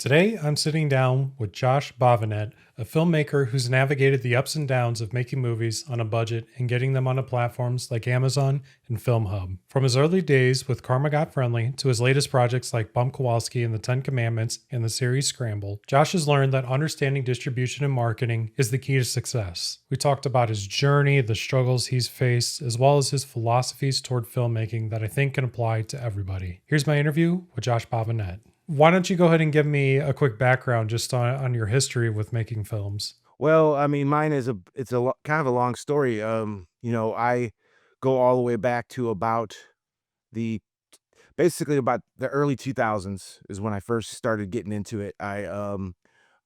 Today, I'm sitting down with Josh Bovinet, a filmmaker who's navigated the ups and downs of making movies on a budget and getting them onto platforms like Amazon and FilmHub. From his early days with Karma Got Friendly to his latest projects like Bump Kowalski and the Ten Commandments and the series Scramble, Josh has learned that understanding distribution and marketing is the key to success. We talked about his journey, the struggles he's faced, as well as his philosophies toward filmmaking that I think can apply to everybody. Here's my interview with Josh Bovinet. Why don't you go ahead and give me a quick background just on your history with making films? Well, I mean, mine is kind of a long story. I go all the way back to about the basically about the early 2000s is when I first started getting into it. Um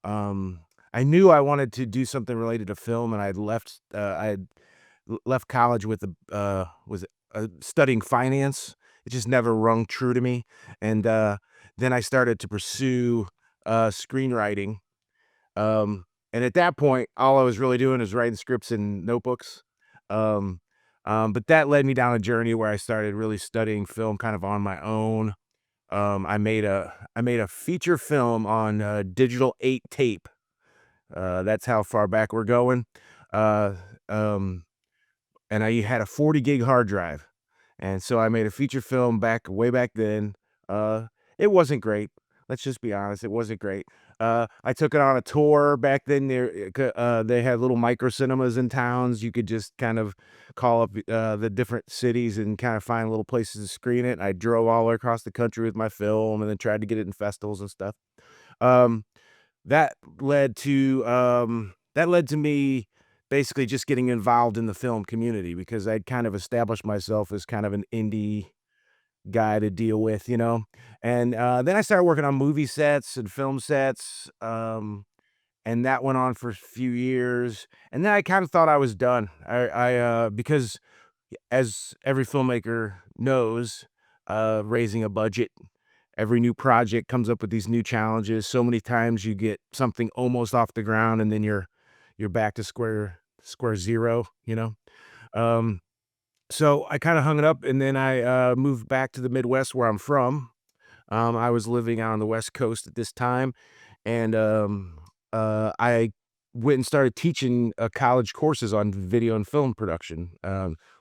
I knew I wanted to do something related to film, and I had left college with studying finance. It just never rung true to me, and then I started to pursue screenwriting. Um, and at that point, all I was really doing is writing scripts in notebooks. Um, but that led me down a journey where I started really studying film kind of on my own. I made a feature film on digital 8 tape. That's how far back we're going. Uh, um, and I had a 40 gig hard drive. And so I made a feature film way back then. Uh, it wasn't great. Let's just be honest, it wasn't great. I took it on a tour back then. They had little micro cinemas in towns. You could just kind of call up the different cities and kind of find little places to screen it. I drove all across the country with my film and then tried to get it in festivals and stuff. Um, that led to me basically just getting involved in the film community because I'd kind of established myself as kind of an indie guy to deal with, you know? And, then I started working on movie sets and film sets, and that went on for a few years, and then I kinda thought I was done. Because as every filmmaker knows, raising a budget, every new project comes up with these new challenges. So many times you get something almost off the ground, and then you're back to square zero, you know? Um, so I kinda hung it up, and then I, moved back to the Midwest where I'm from. I was living out on the West Coast at this time, and, I went and started teaching, college courses on video and film production,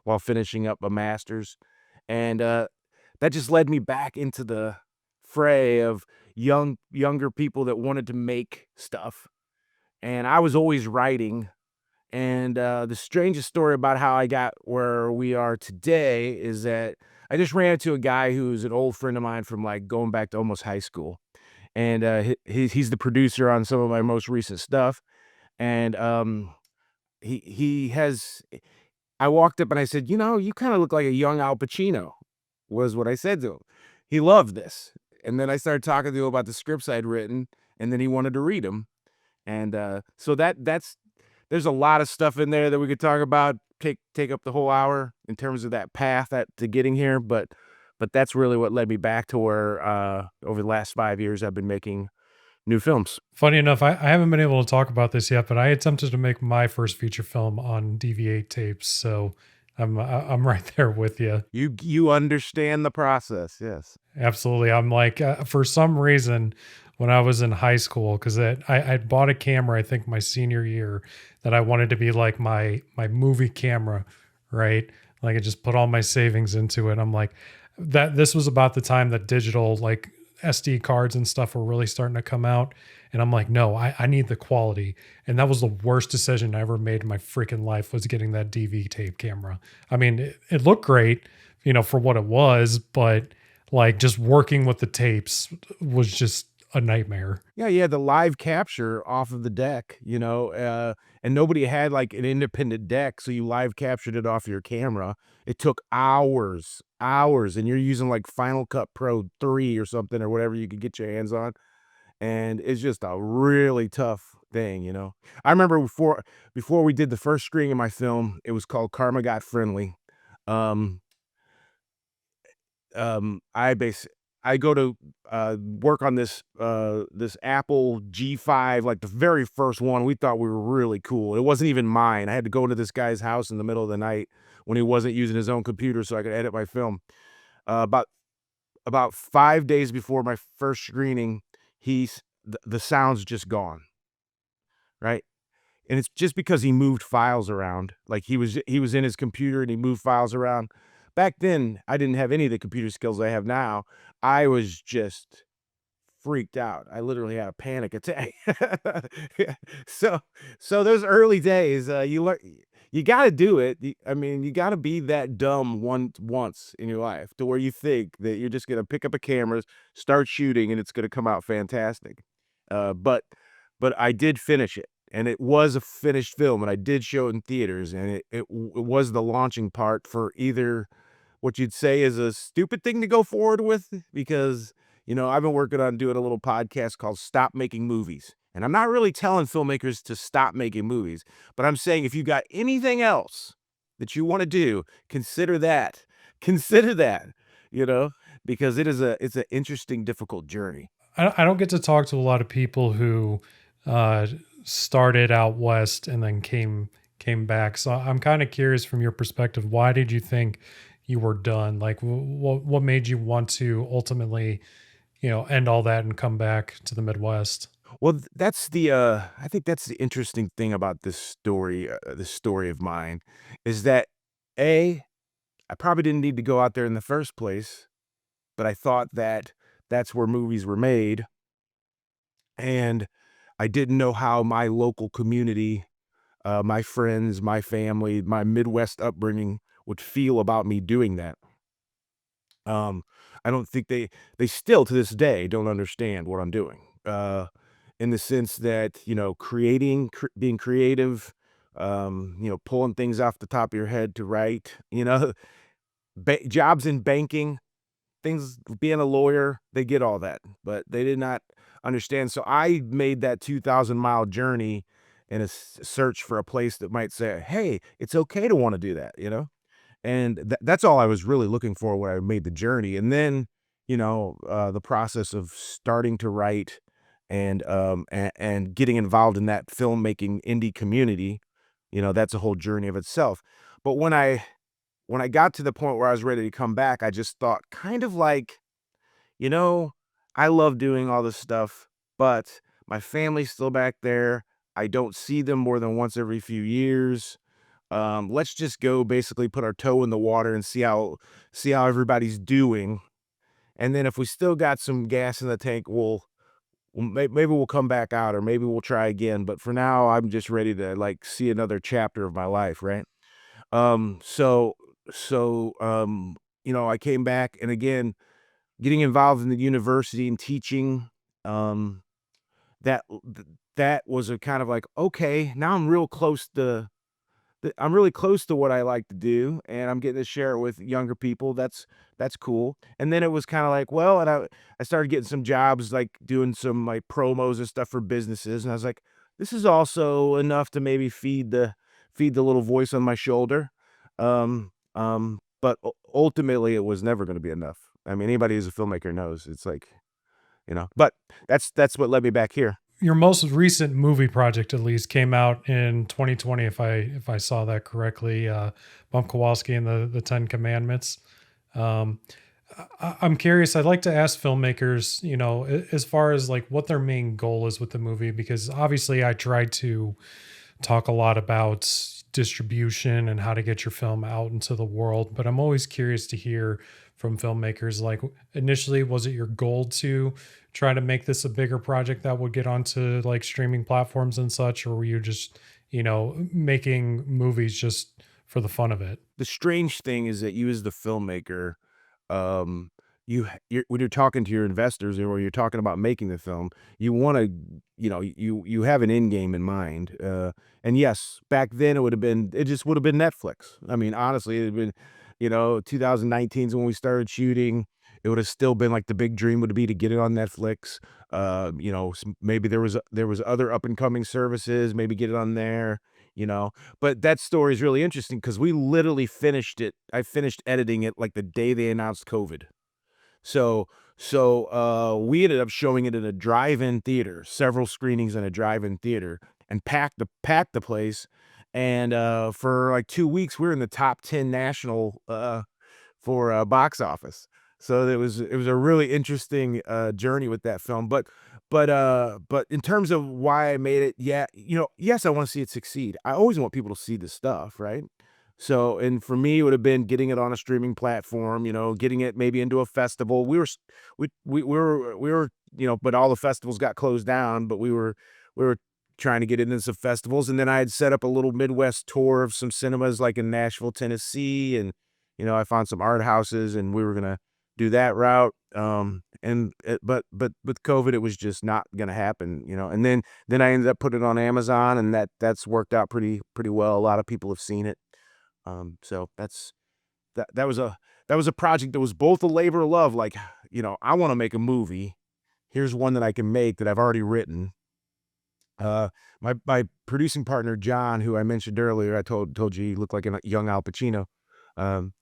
while finishing up a master's, and, that just led me back into the fray of younger people that wanted to make stuff, and I was always writing. And, the strangest story about how I got where we are today is that I just ran into a guy who's an old friend of mine from, like, going back to almost high school, and, he's the producer on some of my most recent stuff, and, he has I walked up and I said, "You know, you kinda look like a young Al Pacino," was what I said to him. He loved this, and then I started talking to him about the scripts I'd written, and then he wanted to read them. And, so that's there's a lot of stuff in there that we could talk about, take up the whole hour in terms of that path to getting here, but that's really what led me back to where, over the last 5 years, I've been making new films. Funny enough, I haven't been able to talk about this yet, but I attempted to make my first feature film on DV8 tapes, so I'm right there with you. You understand the process, yes. Absolutely, I'm like for some reason when I was in high school, because I bought a camera, I think my senior year, that I wanted to be like my movie camera, right? Like I just put all my savings into it. I'm like that. This was about the time that digital like SD cards and stuff were really starting to come out. And I'm like, no, I need the quality. And that was the worst decision I ever made in my freaking life was getting that DV tape camera. I mean, it looked great, for what it was, but like just working with the tapes was just a nightmare. Yeah, yeah, the live capture off of the deck, and nobody had, like, an independent deck, so you live captured it off your camera. It took hours, hours, and you're using, like, Final Cut Pro 3 or something or whatever you could get your hands on, and it's just a really tough thing, you know? I remember before we did the first screening of my film, it was called Karma Got Friendly. Um I I go to, work on this Apple G5, like the very first one. We thought we were really cool. It wasn't even mine. I had to go into this guy's house in the middle of the night when he wasn't using his own computer so I could edit my film. Uh, about about 5 days before my first screening, the sound's just gone, right? And it's just because he moved files around. Like he was in his computer and he moved files around. Back then, I didn't have any of the computer skills I have now. I was just freaked out. I literally had a panic attack. So so those early days, you learn you gotta do it. I mean, you gotta be that dumb once in your life to where you think that you're just gonna pick up a camera, start shooting, and it's gonna come out fantastic. But I did finish it, and it was a finished film, and I did show it in theaters, and it was the launching part for either what you'd say is a stupid thing to go forward with because, I've been working on doing a little podcast called Stop Making Movies. And I'm not really telling filmmakers to stop making movies, but I'm saying if you got anything else that you want to do, consider that. Consider that, you know, because it's an interesting, difficult journey. I don't get to talk to a lot of people who uh, started out west and then came back. So I'm kind of curious from your perspective. Why did you think you were done? Like, what made you want to ultimately, end all that and come back to the Midwest? Well, that's the I think that's the interesting thing about this story of mine is that A, I probably didn't need to go out there in the first place, but I thought that that's where movies were made, and I didn't know how my local community, my friends, my family, my Midwest upbringing would feel about me doing that. Um, I don't think they still to this day don't understand what I'm doing. In the sense that, being creative, pulling things off the top of your head to write, jobs in banking, things being a lawyer, they get all that, but they did not understand. So I made that 2,000-mile journey in a search for a place that might say, "Hey, it's okay to want to do that," you know? And that's all I was really looking for when I made the journey, and then, the process of starting to write and getting involved in that filmmaking indie community, that's a whole journey of itself. But when I got to the point where I was ready to come back, I just thought kind of like, you know, I love doing all this stuff, but my family's still back there. I don't see them more than once every few years. Let's just go basically put our toe in the water and see how everybody's doing. And then if we still got some gas in the tank, maybe we'll come back out or maybe we'll try again. But for now, I'm just ready to like see another chapter of my life, right? Um, so so I came back and again, getting involved in the university and teaching, um, that was a kind of like, okay, now I'm really close to what I like to do, and I'm getting to share it with younger people. That's cool. And then it was kinda like, well, and I started getting some jobs, like, doing some, like, promos and stuff for businesses, and I was like, "This is also enough to maybe feed the little voice on my shoulder." But u ultimately, it was never gonna be enough. I mean, anybody who's a filmmaker knows, it's like, but that's what led me back here. Your most recent movie project, at least, came out in 2020, if I saw that correctly. Bump Kowalski and the Ten Commandments. Um, I'm curious. I'd like to ask filmmakers, as far as like what their main goal is with the movie, because obviously I tried to talk a lot about distribution and how to get your film out into the world, but I'm always curious to hear from filmmakers, like, initially, was it your goal to try to make this a bigger project that would get onto like streaming platforms and such, or were you just, making movies just for the fun of it? The strange thing is that you as the filmmaker, um, when you're talking to your investors or you're talking about making the film, you wanna you have an end game in mind, and yes, back then it just would have been Netflix. I mean, honestly, it'd been, 2019 is when we started shooting. It would have still been like the big dream would be to get it on Netflix. Maybe there was other up and coming services, maybe get it on there, you know. But that story is really interesting because we literally finished it. I finished editing it like the day they announced COVID. So we ended up showing it in a drive-in theater, several screenings in a drive-in theater, and packed the place. And for like 2 weeks, we were in the top 10 national for box office. So it was a really interesting journey with that film. But But in terms of why I made it, yeah, yes, I wanna see it succeed. I always want people to see the stuff, right? So, and for me, it would have been getting it on a streaming platform, getting it maybe into a festival. We were s we were, but all the festivals got closed down, but we were trying to get into some festivals, and then I had set up a little Midwest tour of some cinemas, like, in Nashville, Tennessee, and, I found some art houses, and we were gonna do that route, but with COVID, it was just not gonna happen, and then I ended up putting it on Amazon, and that's worked out pretty well. A lot of people have seen it. So that was a project that was both a labor of love, like, I wanna make a movie. Here's one that I can make that I've already written. My producing partner, John, who I mentioned earlier, I told you he looked like a young Al Pacino. Um,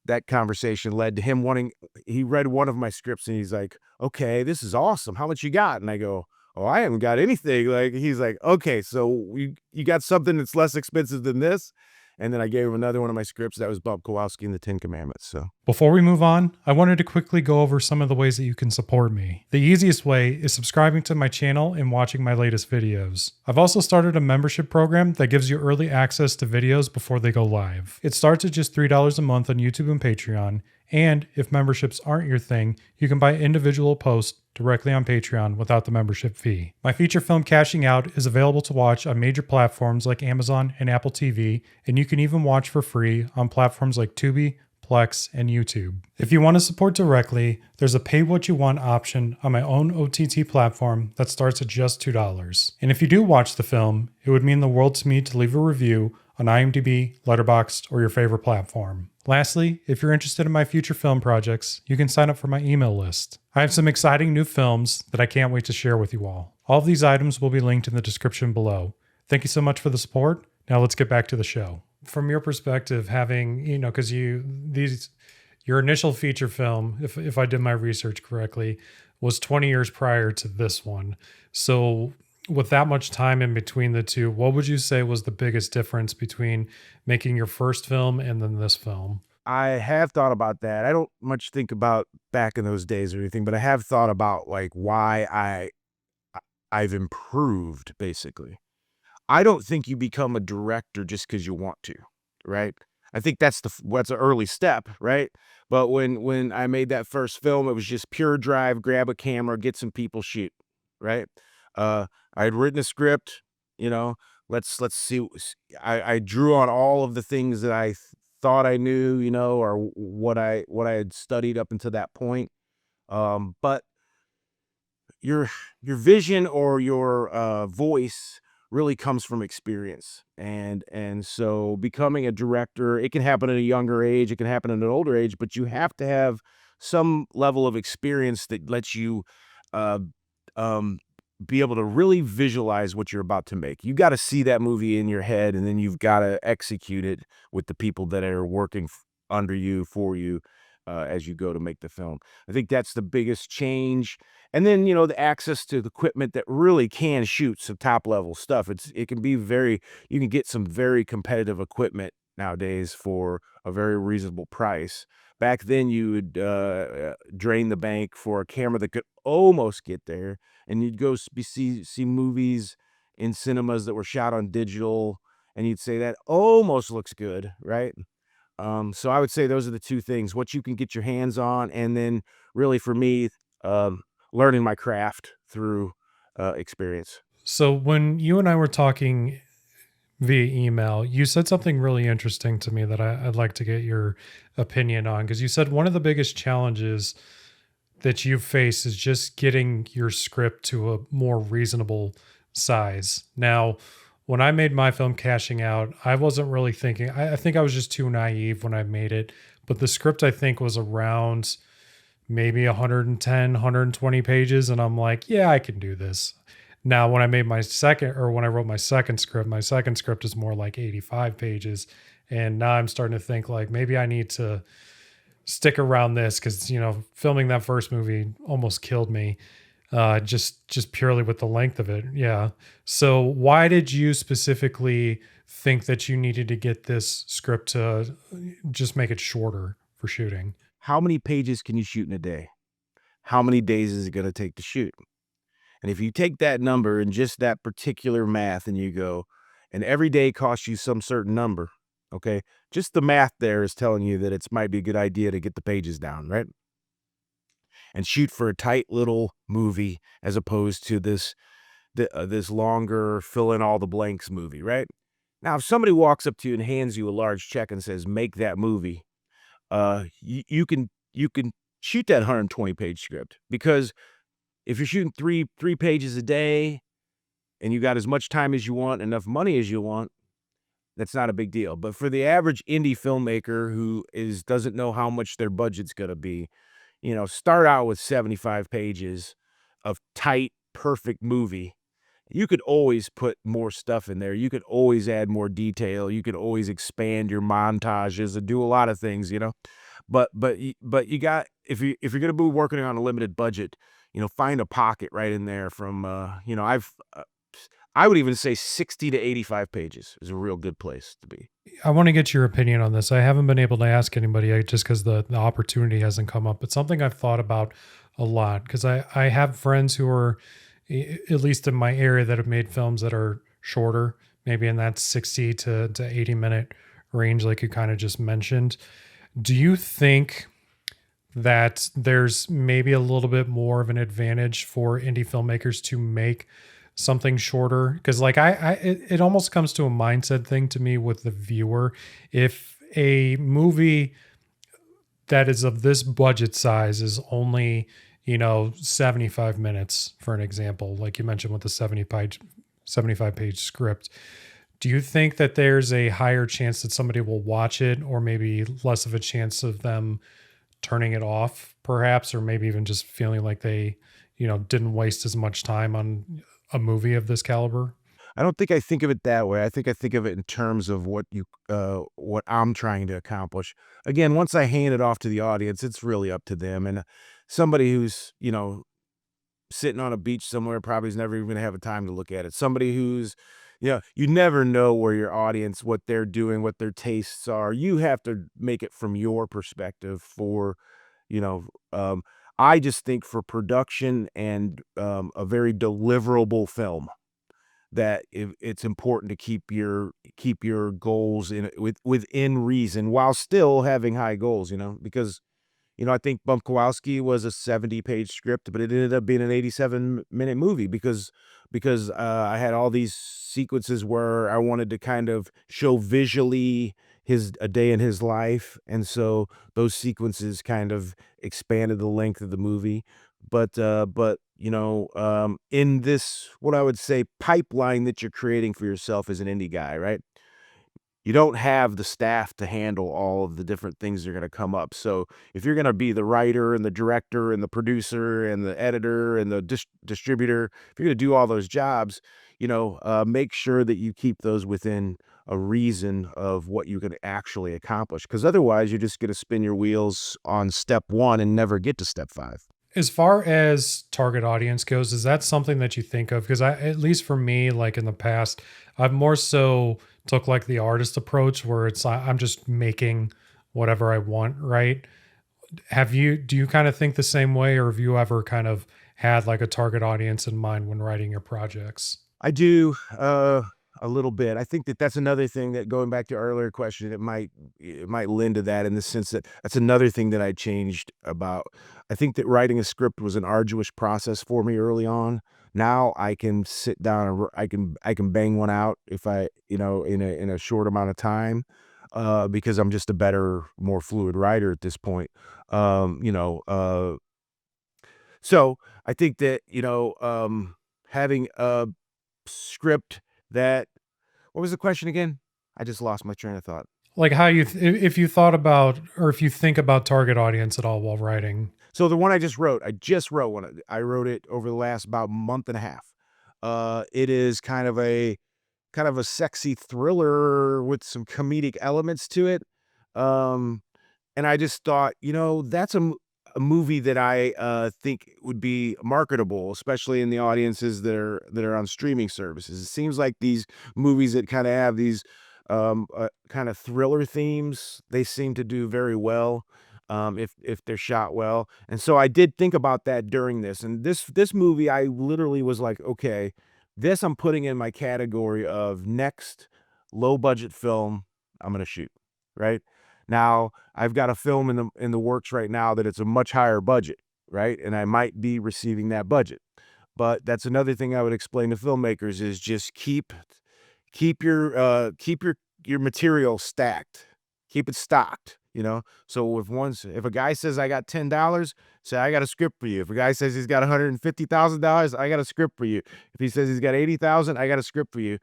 that conversation led to him wanting he read one of my scripts and he's like, "Okay, this is awesome. How much you got?" And I go, "Oh, I haven't got anything." Like, he's like, "Okay, so you got something that's less expensive than this?" And then I gave him another one of my scripts that was Bob Kowalski and the Ten Commandments. So Before we move on, I wanted to quickly go over some of the ways that you can support me. The easiest way is subscribing to my channel and watching my latest videos. I've also started a membership program that gives you early access to videos before they go live. It starts at just $3 a month on YouTube and Patreon, and if memberships aren't your thing, you can buy individual posts directly on Patreon without the membership fee. My feature film Cashing Out is available to watch on major platforms like Amazon and Apple TV, and you can even watch for free on platforms like Tubi, Plex, and YouTube. If you want to support directly, there's a pay what you want option on my own OTT platform that starts at just $2. And if you do watch the film, it would mean the world to me to leave a review on IMDb, Letterboxd, or your favorite platform. Lastly, if you're interested in my future film projects, you can sign up for my email list. I have some exciting new films that I can't wait to share with you all. All of these items will be linked in the description below. Thank you so much for the support. Now let's get back to the show. From your perspective, having, because your initial feature film, if I did my research correctly, was 20 years prior to this one. So with that much time in between the two, what would you say was the biggest difference between making your first film and then this film? I have thought about that. I don't much think about back in those days or anything, but I have thought about like why I've improved basically. I don't think you become a director just because you want to, right? I think that's an early step, right? But when I made that first film, it was just pure drive, grab a camera, get some people, shoot, right? I had written a script, you know, let's see. I drew on all of the things that I thought I knew, or what I had studied up until that point. But your your vision or your voice really comes from experience, and so becoming a director, it can happen at a younger age, it can happen at an older age, but you have to have some level of experience that lets you uh, um, be able to really visualize what you're about to make. You got to see that movie in your head, and then you've got to execute it with the people that are working under you, for you, as you go to make the film. I think that's the biggest change. And then, the access to the equipment that really can shoot some top level stuff. It can be you can get some very competitive equipment nowadays for a very reasonable price. Back then, you would drain the bank for a camera that could almost get there, and you'd go see movies in cinemas that were shot on digital, and you'd say that almost looks good, right? So I would say those are the two things, what you can get your hands on, and then really for me, um, learning my craft through experience. So when you and I were talking via email, you said something really interesting to me that I'd like to get your opinion on. Because you said one of the biggest challenges that you face is just getting your script to a more reasonable size. Now, when I made my film Cashing Out, I wasn't really thinking, I think I was just too naive when I made it. But the script, I think, was around maybe 110, 120 pages. And I'm like, yeah, I can do this. Now, when I made when I wrote my second script is more like 85 pages. And now I'm starting to think like maybe I need to stick around this because, filming that first movie almost killed me. Just purely with the length of it. Yeah. So why did you specifically think that you needed to get this script to just make it shorter for shooting? How many pages can you shoot in a day? How many days is it going to take to shoot? And if you take that number and just that particular math and you go, and every day costs you some certain number, okay? Just the math there is telling you that it's might be a good idea to get the pages down, right? And shoot for a tight little movie as opposed to this longer fill in all the blanks movie, right? Now, if somebody walks up to you and hands you a large check and says, "Make that movie," you can shoot that 120-page script because if you're shooting three pages a day and you got as much time as you want, enough money as you want, that's not a big deal. But for the average indie filmmaker who doesn't know how much their budget's gonna be, start out with 75 pages of tight, perfect movie. You could always put more stuff in there. You could always add more detail. You could always expand your montages and do a lot of things, but you got if you're gonna be working on a limited budget, find a pocket right in there from, I would even say 60 to 85 pages is a real good place to be. I want to get your opinion on this. I haven't been able to ask anybody just because the opportunity hasn't come up. It's something I've thought about a lot because I have friends who are, at least in my area, that have made films that are shorter, maybe in that 60 to 80-minute range, like you kind of just mentioned. Do you think that there's maybe a little bit more of an advantage for indie filmmakers to make something shorter? Because like it almost comes to a mindset thing to me with the viewer. If a movie that is of this budget size is only 75 minutes, for an example, like you mentioned with the 75 page script, do you think that there's a higher chance that somebody will watch it, or maybe less of a chance of them turning it off perhaps, or maybe even just feeling like they didn't waste as much time on a movie of this caliber? I don't think I think of it that way. I think of it in terms of what I'm trying to accomplish. Again, once I hand it off to the audience, it's really up to them. And somebody who's, sitting on a beach somewhere probably is never even gonna have a time to look at it. Somebody who's, you never know where your audience, what they're doing, what their tastes are. You have to make it from your perspective you know, um, I just think for production and a very deliverable film that it's important to keep your goals within reason while still having high goals, because I think Bump Kowalski was a 70-page script, but it ended up being an 87-minute movie because I had all these sequences where I wanted to kind of show visually a day in his life, and so those sequences kind of expanded the length of the movie. But in this, what I would say, pipeline that you're creating for yourself as an indie guy, right? You don't have the staff to handle all of the different things that are gonna come up. So, if you're gonna be the writer and the director and the producer and the editor and the distributor, if you're gonna do all those jobs, make sure that you keep those within a reason of what you can actually accomplish. Because otherwise, you're just gonna spin your wheels on step 1 and never get to step 5. As far as target audience goes, is that something that you think of? Because at least for me, like in the past, I've more so took like the artist approach where I'm just making whatever I want, right? Do you kind of think the same way, or have you ever kind of had like a target audience in mind when writing your projects? I do, a little bit. I think that that's another thing that going back to your earlier question, it might lend to that in the sense that that's another thing that I changed about. I think that writing a script was an arduous process for me early on. Now I can sit down and I can bang one out if in a short amount of time, because I'm just a better, more fluid writer at this point. Um, you know, uh, so I think that, having a script that what was the question again? I just lost my train of thought. Like how if you thought about, or if you think about target audience at all while writing. So the one I just wrote one. I wrote it over the last about month and a half. It is kind of a sexy thriller with some comedic elements to it. Um, and I just thought, that's a movie that I think would be marketable, especially in the audiences that are on streaming services. It seems like these movies that kind of have these kind of thriller themes, they seem to do very well. if they're shot well. And so I did think about that during this. And this movie, I literally was like, okay, this I'm putting in my category of next low budget film I'm gonna shoot. Right now, I've got a film in the works right now that it's a much higher budget, right? And I might be receiving that budget. But that's another thing I would explain to filmmakers is just keep your material stacked. Keep it stocked, you know? So if a guy says, "I got $10," say, "I got a script for you." If a guy says he's got $150,000, I got a script for you. If he says he's got 80,000, I got a script for you.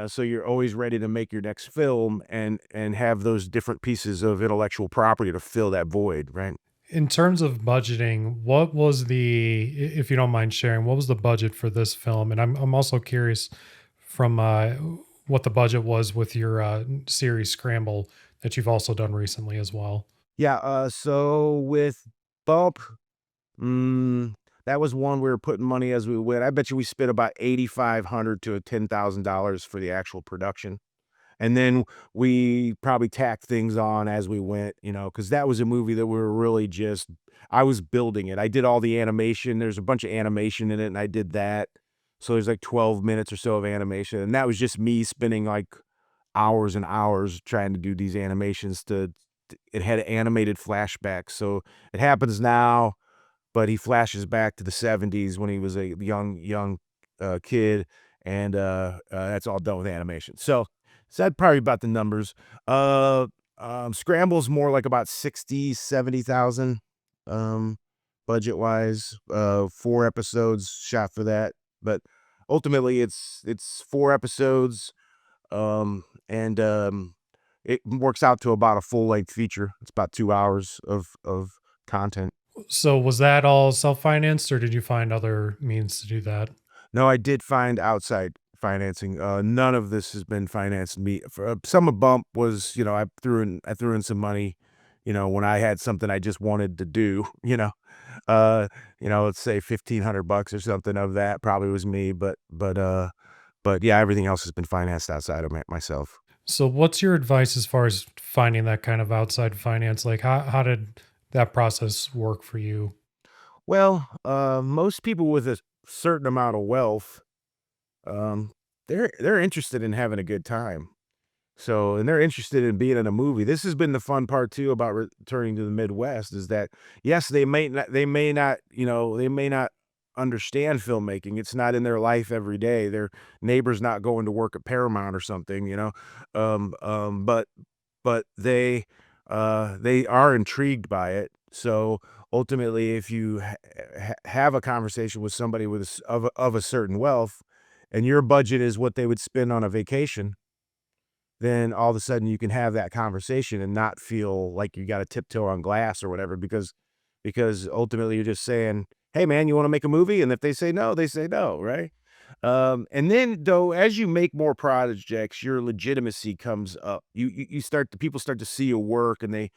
So you're always ready to make your next film and have those different pieces of intellectual property to fill that void, right? In terms of budgeting, what was if you don't mind sharing, what was the budget for this film? And I'm also curious from what the budget was with your series Scramble that you've also done recently as well. Yeah, so with Bump, mm, that was one we were putting money as we went. I bet you we spent about 8,500 to $10,000 for the actual production. And then we probably tacked things on as we went, because that was a movie that we were really just I was building it. I did all the animation. There's a bunch of animation in it, and I did that. So there's like 12 minutes or so of animation, and that was just me spending, like, hours and hours trying to do these animations it had animated flashbacks, so it happens now, but he flashes back to the '70s when he was a young kid, and, that's all done with animation. So that's probably about the numbers. Uh, Scramble's more like about 60, 70,000, um, budget-wise, 4 episodes shot for that, but ultimately, it's 4 episodes, and, it works out to about a full-length feature. It's about 2 hours of content. So was that all self-financed or did you find other means to do that? No, I did find outside financing. None of this has been financed me for some of Bump was, I threw in some money, when I had something I just wanted to do, let's say 1,500 bucks or something of that probably was me, but yeah, everything else has been financed outside of myself. So what's your advice as far as finding that kind of outside finance? Like how did that process work for you? Well, most people with a certain amount of wealth, um, they're interested in having a good time. So, and they're interested in being in a movie. This has been the fun part too about returning to the Midwest is that yes, they may not understand filmmaking. It's not in their life every day. Their neighbor's not going to work at Paramount or something, but they are intrigued by it. So ultimately, if you have a conversation with somebody of a certain wealth, and your budget is what they would spend on a vacation, then all of a sudden you can have that conversation and not feel like you got to tiptoe on glass or whatever because ultimately you're just saying, "Hey man, you want to make a movie?" And if they say no, they say no, right? And then though, as you make more projects, your legitimacy comes up. You start the people start to see your work, and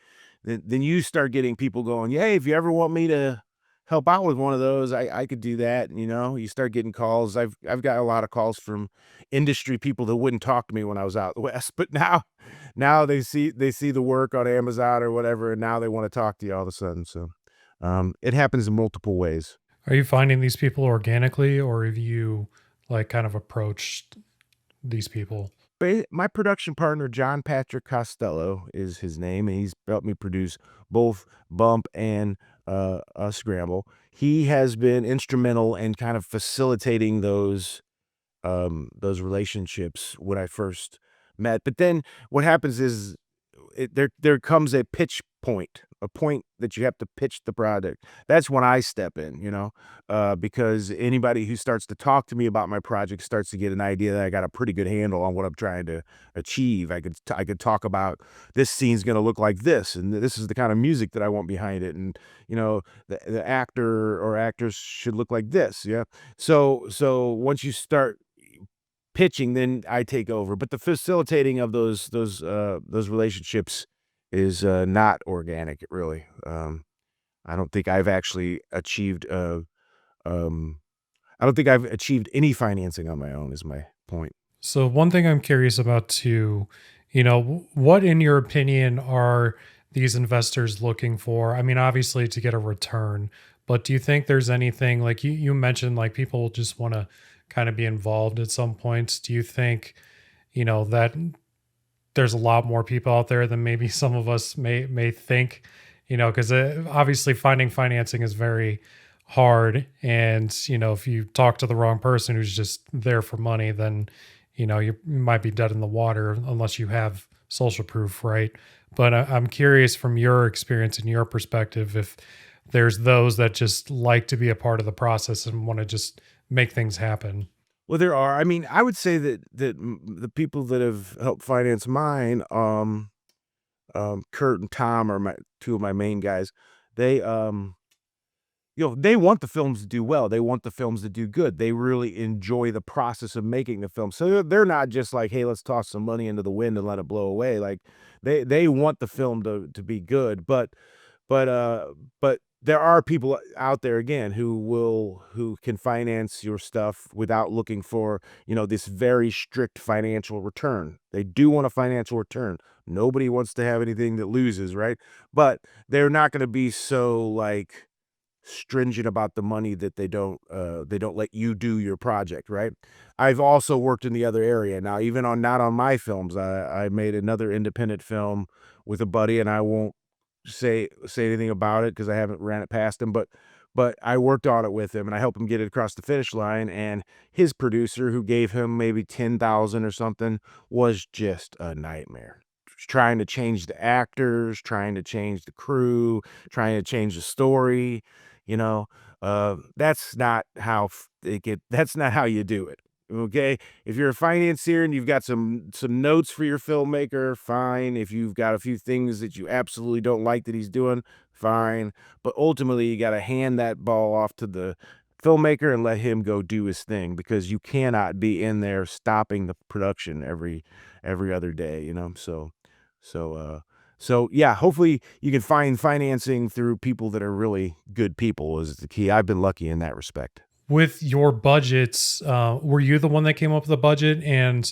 then you start getting people going, "Yeah, hey, if you ever want me to help out with one of those, I could do that." You start getting calls. I've got a lot of calls from industry people that wouldn't talk to me when I was out west, but now they see the work on Amazon or whatever, and now they want to talk to you all of a sudden. So it happens in multiple ways. Are you finding these people organically or have you like kind of approached these people? My production partner, John Patrick Costello, is his name, and he's helped me produce both Bump and Scramble. He has been instrumental in kind of facilitating those relationships when I first met. But then what happens is there comes a pitch point, a point that you have to pitch the product. That's when I step in, because anybody who starts to talk to me about my project starts to get an idea that I got a pretty good handle on what I'm trying to achieve. I could talk about this scene's going to look like this, and this is the kind of music that I want behind it, and the actor or actress should look like this. Yeah. So once you start pitching, then I take over, but the facilitating of those relationships is, not organic, really. I don't think I've actually achieved, um I don't think I've achieved any financing on my own is my point. So one thing I'm curious about too, what in your opinion are these investors looking for? I mean, obviously to get a return, but do you think there's anything like you mentioned, like people just want to kind of be involved at some points? Do you think, that there's a lot more people out there than maybe some of us may think, because obviously finding financing is very hard, and if you talk to the wrong person who's just there for money, then you might be dead in the water unless you have social proof, right? But I'm curious from your experience and your perspective if there's those that just like to be a part of the process and want to just make things happen. Well, there are. I mean, I would say that the people that have helped finance mine, Kurt and Tom are my two of my main guys. They, they want the films to do well. They want the films to do good. They really enjoy the process of making the film. So they're not just like, "Hey, let's toss some money into the wind and let it blow away." Like they want the film to be good. But, uh, but there are people out there again who can finance your stuff without looking for, this very strict financial return. They do want a financial return. Nobody wants to have anything that loses, right? But they're not going to be so like stringent about the money that they don't let you do your project, right? I've also worked in the other area. Now, even on not on my films, I made another independent film with a buddy, and I won't say anything about it because I haven't ran it past him, but I worked on it with him, and I helped him get it across the finish line, and his producer, who gave him maybe 10,000 or something, was just a nightmare. Trying to change the actors, trying to change the crew, trying to change the story, you know? That's not how that's not how you do it, okay? If you're a financier and you've got some notes for your filmmaker, fine. If you've got a few things that you absolutely don't like that he's doing, fine. But ultimately, you gotta hand that ball off to the filmmaker and let him go do his thing because you cannot be in there stopping the production every other day, So, so yeah, hopefully you can find financing through people that are really good people is the key. I've been lucky in that respect. With your budgets, were you the one that came up with the budget, and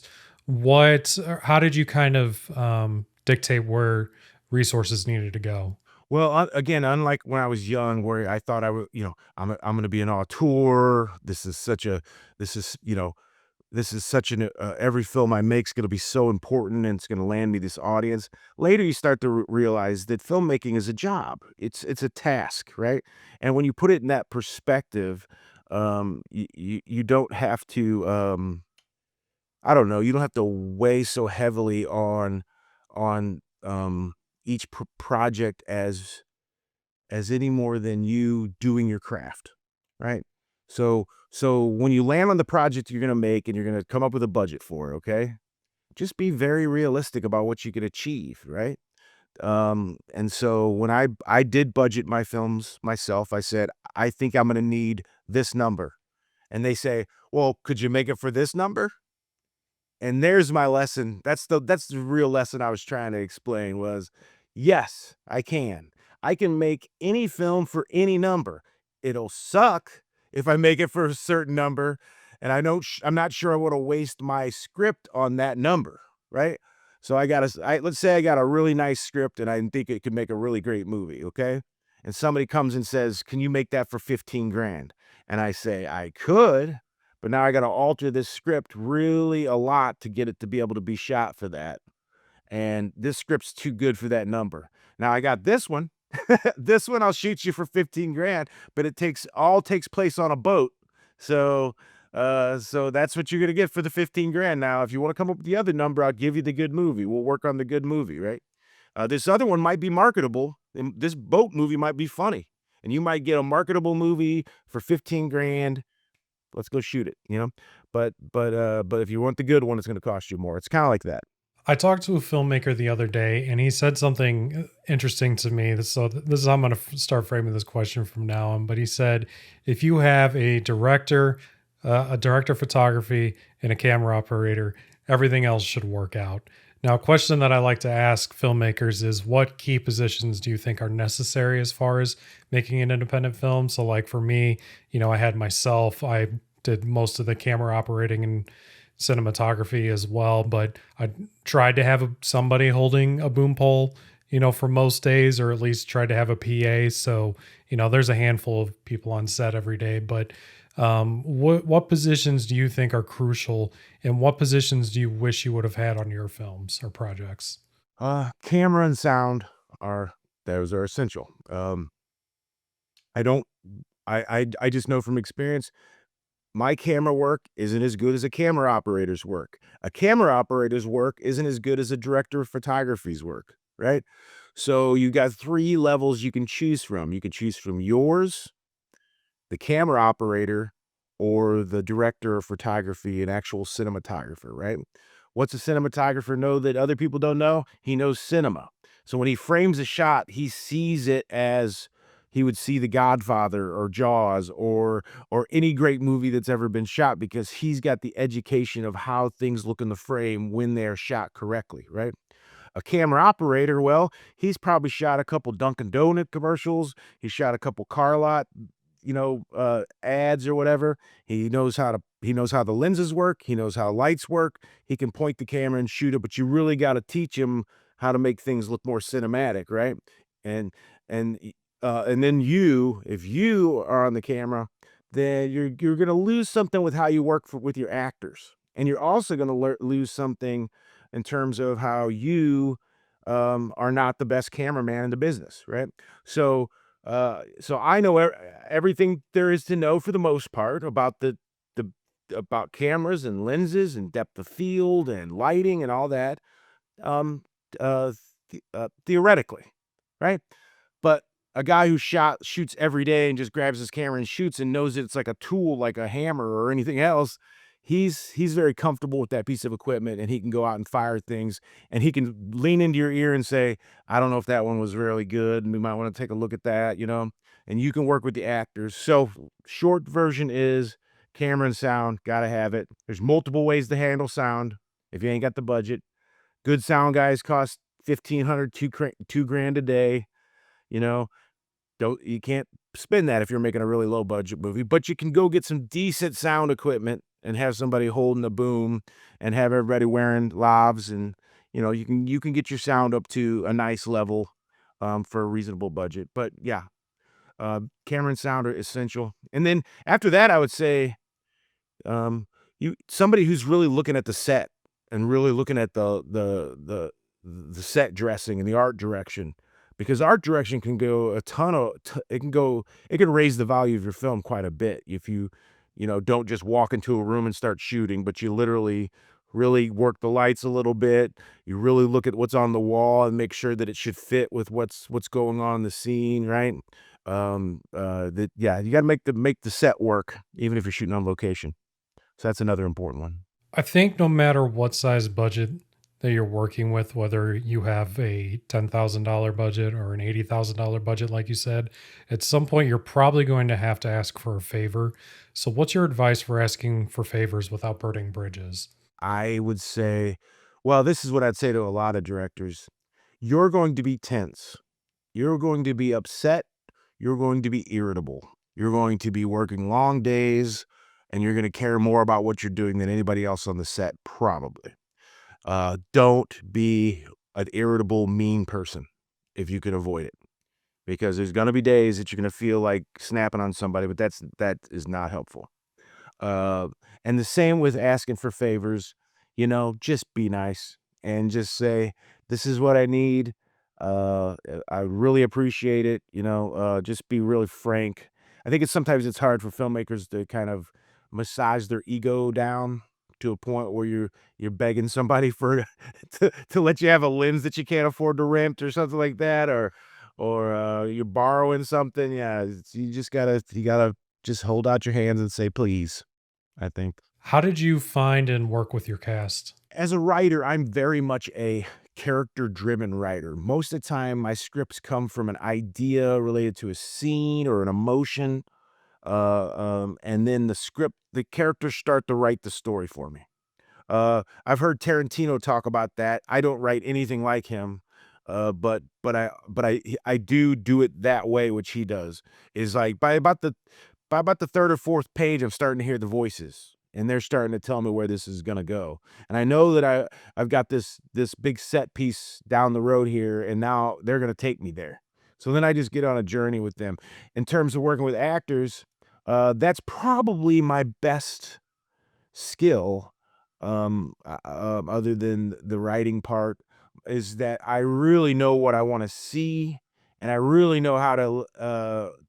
how did you kind of dictate where resources needed to go? Well, again, unlike when I was young, where I thought I would, I'm going to be an auteur. This is, you know, this is such an every film I make is going to be so important and it's going to land me this audience. Later, you start to realize that filmmaking is a job. It's a task, right? And when you put it in that perspective, you don't have to I don't know, you don't have to weigh so heavily on each project as any more than you doing your craft, right? So when you land on the project you're gonna make and you're gonna come up with a budget for it, okay? Just be very realistic about what you can achieve, right? And so when I did budget my films myself, I said, "I think I'm gonna need this number." And they say, "Well, could you make it for this number?" And there's my lesson. That's the real lesson I was trying to explain was, yes, I can. I can make any film for any number. It'll suck if I make it for a certain number, and I'm not sure I wanna waste my script on that number, right? So let's say I got a really nice script and I think it could make a really great movie, okay? And somebody comes and says, "Can you make that for 15 grand?" And I say, "I could, but now I gotta alter this script really a lot to get it to be able to be shot for that, and this script's too good for that number. Now I got this one. This one I'll shoot you for 15 grand, but takes place on a boat. So, so that's what you're gonna get for the 15 grand. Now, if you wanna come up with the other number, I'll give you the good movie. We'll work on the good movie, right? This other one might be marketable, and this boat movie might be funny, and you might get a marketable movie for 15 grand. Let's go shoot it, you know? But if you want the good one, it's gonna cost you more. It's kinda like that. I talked to a filmmaker the other day, and he said something interesting to me. So this is how I'm going to start framing this question from now on. But he said, if you have a director of photography, and a camera operator, everything else should work out. Now, a question that I like to ask filmmakers is, what key positions do you think are necessary as far as making an independent film? So, like for me, I had myself. I did most of the camera operating and cinematography as well, but I tried to have somebody holding a boom pole, for most days, or at least try to have a PA. So, there's a handful of people on set every day. But what positions do you think are crucial, and what positions do you wish you would have had on your films or projects? Camera and sound are those are essential. I don't I just know from experience, my camera work isn't as good as a camera operator's work. A camera operator's work isn't as good as a director of photography's work, right? So you got 3 levels you can choose from. You can choose from yours, the camera operator, or the director of photography, an actual cinematographer, right? What's a cinematographer know that other people don't know? He knows cinema. So when he frames a shot, he sees it as he would see The Godfather or Jaws or any great movie that's ever been shot because he's got the education of how things look in the frame when they're shot correctly, right? A camera operator, well, he's probably shot a couple Dunkin' Donut commercials. He shot a couple car lot, ads or whatever. He knows how the lenses work. He knows how lights work. He can point the camera and shoot it, but you really got to teach him how to make things look more cinematic, right? And and then if you are on the camera, then you're going to lose something with how you with your actors, and you're also going to lose something in terms of how you are not the best cameraman in the business, right? So, so I know everything there is to know for the most part about the about cameras and lenses and depth of field and lighting and all that, um, theoretically, right? But a guy who shoots every day and just grabs his camera and shoots and knows that it's like a tool, like a hammer or anything else, he's very comfortable with that piece of equipment, and he can go out and fire things, and he can lean into your ear and say, "I don't know if that one was really good, and we might want to take a look at that," and you can work with the actors. So, short version is camera and sound, gotta have it. There's multiple ways to handle sound if you ain't got the budget. Good sound guys cost 1,500, 2 grand a day, you know? Don't you can't spend that if you're making a really low budget movie, but you can go get some decent sound equipment and have somebody holding a boom and have everybody wearing lavs and, you can get your sound up to a nice level, for a reasonable budget. But yeah, camera and sound are essential. And then after that, I would say you somebody who's really looking at the set and really looking at the set dressing and the art direction, because art direction can go a ton of it can raise the value of your film quite a bit if you don't just walk into a room and start shooting, but you literally really work the lights a little bit. You really look at what's on the wall and make sure that it should fit with what's going on in the scene, right? That yeah, you got to make the set work even if you're shooting on location. So that's another important one. I think no matter what size budget that you're working with, whether you have a $10,000 budget or an $80,000 budget, like you said, at some point you're probably going to have to ask for a favor. So, what's your advice for asking for favors without burning bridges? I would say, well, this is what I'd say to a lot of directors. You're going to be tense. You're going to be upset. You're going to be irritable. You're going to be working long days and you're going to care more about what you're doing than anybody else on the set, probably. Don't be an irritable, mean person if you can avoid it, because there's going to be days that you're going to feel like snapping on somebody, but that is not helpful. Uh, and the same with asking for favors, just be nice and just say, "This is what I need. I really appreciate it." Just be really frank. I think sometimes it's hard for filmmakers to kind of massage their ego down to a point where you're begging somebody for to let you have a lens that you can't afford to rent or something like that, or you're borrowing something. Yeah, you gotta just hold out your hands and say please. I think. How did you find and work with your cast? As a writer, I'm very much a character-driven writer. Most of the time, my scripts come from an idea related to a scene or an emotion, and then the characters start to write the story for me. I've heard Tarantino talk about that. I don't write anything like him, but I do it that way, which he does. Is like by about the third or fourth page, I'm starting to hear the voices. and they're starting to tell me where this is gonna go. And I know that I've got this big set piece down the road here, and now they're gonna take me there. So then I just get on a journey with them. In terms of working with actors, that's probably my best skill, other than the writing part, is that I really know what I wanna see, and I really know how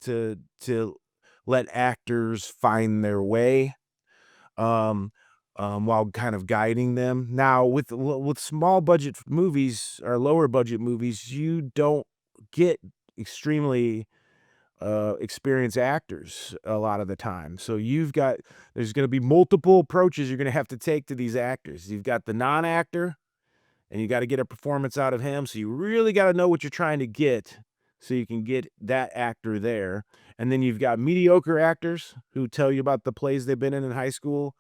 to let actors find their way, um, while kind of guiding them. Now, with small budget movies or lower budget movies, you don't get extremely experienced actors a lot of the time. So there's going to be multiple approaches you're going to have to take to these actors. You've got the non-actor, and you got to get a performance out of him. So you really got to know what you're trying to get so you can get that actor there. And then you've got mediocre actors who tell you about the plays they've been in high school,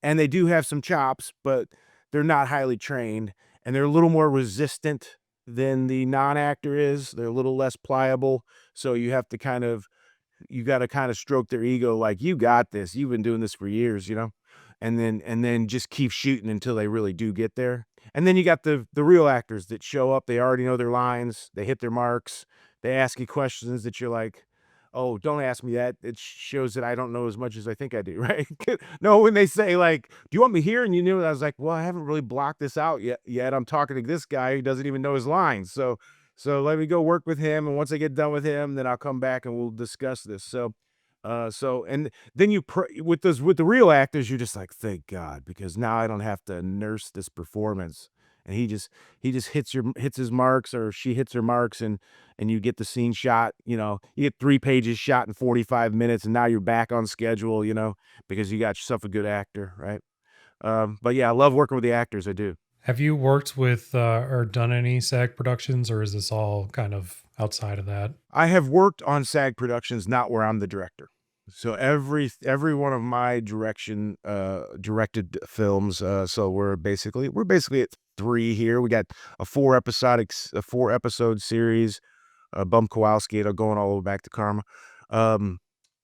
and they do have some chops, but they're not highly trained, and they're a little more resistant than the non-actor is. They're a little less pliable, so you gotta kinda stroke their ego like, "You got this. You've been doing this for years," you know? And then just keep shooting until they really do get there. And then you got the real actors that show up, they already know their lines, they hit their marks, they ask you questions that you're like, "Oh, don't ask me that. It shows that I don't know as much as I think I do," right? No, when they say like, "Do you want me here?" And you knew, I was like, "Well, I haven't really blocked this out yet. I'm talking to this guy who doesn't even know his lines. So let me go work with him, and once I get done with him, then I'll come back and we'll discuss this." And then with the real actors, you're just like, "Thank God, because now I don't have to nurse this performance." And he just hits his marks, or she hits her marks, and you get the scene shot, you get 3 pages shot in 45 minutes, and now you're back on schedule, because you got yourself a good actor, right? But yeah, I love working with the actors, I do. Have you worked with or done any SAG productions, or is this all kind of outside of that? I have worked on SAG productions, not where I'm the director. So every one of my directed films, so we're basically at 3 here. We got a 4-episode series, Bump Kowalski, and going all the way back to Karma. Um,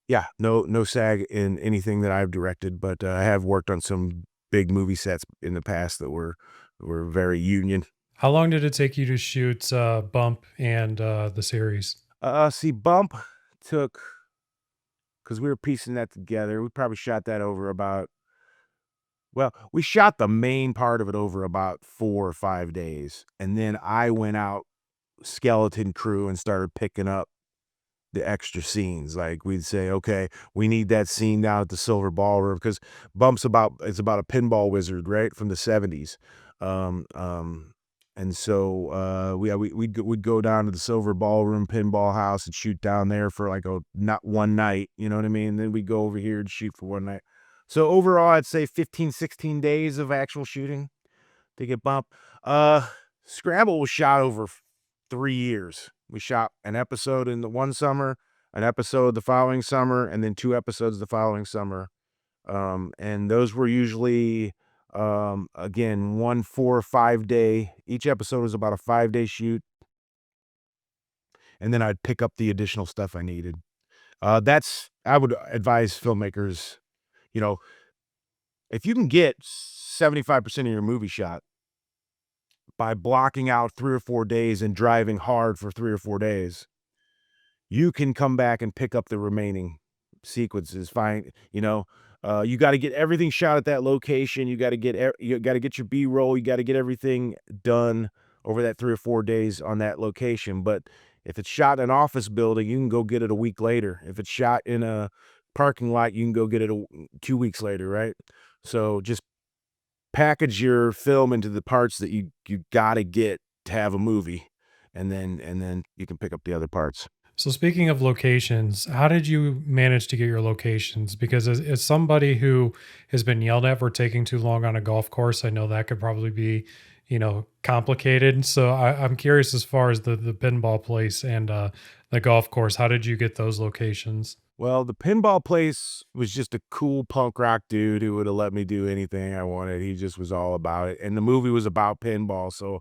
yeah, no SAG in anything that I've directed, but, I have worked on some big movie sets in the past that were very union. How long did it take you to shoot Bump and the series? See, Bump took, because we were piecing that together, we probably shot that over about, well, we shot the main part of it over about 4 or 5 days, and then I went out skeleton crew and started picking up the extra scenes. Like, we'd say, "Okay, we need that scene down at the Silver Ballroom," because it's about a pinball wizard, right, from the '70s. Um, um, and so, we'd go down to the Silver Ballroom Pinball House and shoot down there for, like, not one night, you know what I mean? Then we'd go over here and shoot for one night. So, overall, I'd say 15, 16 days of actual shooting to get Bump. Uh, Scrabble was shot over 3 years. We shot an episode in the one summer, an episode the following summer, and then 2 episodes the following summer. And those were usually, again, 1 4 or 5 day, each episode was about a 5-day shoot, and then I'd pick up the additional stuff I needed. I would advise filmmakers, you know, if you can get 75% of your movie shot by blocking out 3 or 4 days and driving hard for 3 or 4 days, you can come back and pick up the remaining sequences. Fine, you got to get everything shot at that location. You got to get your B-roll. You got to get everything done over that 3 or 4 days on that location. But if it's shot in an office building, you can go get it a week later. If it's shot in a parking lot, you can go get it 2 weeks later, right? So just package your film into the parts that you got to get to have a movie, and then you can pick up the other parts. So speaking of locations, how did you manage to get your locations? Because as somebody who has been yelled at for taking too long on a golf course, I know that could probably be, complicated. So I'm curious as far as the pinball place and the golf course. How did you get those locations? Well, the pinball place was just a cool punk rock dude who would have let me do anything I wanted. He just was all about it, and the movie was about pinball, so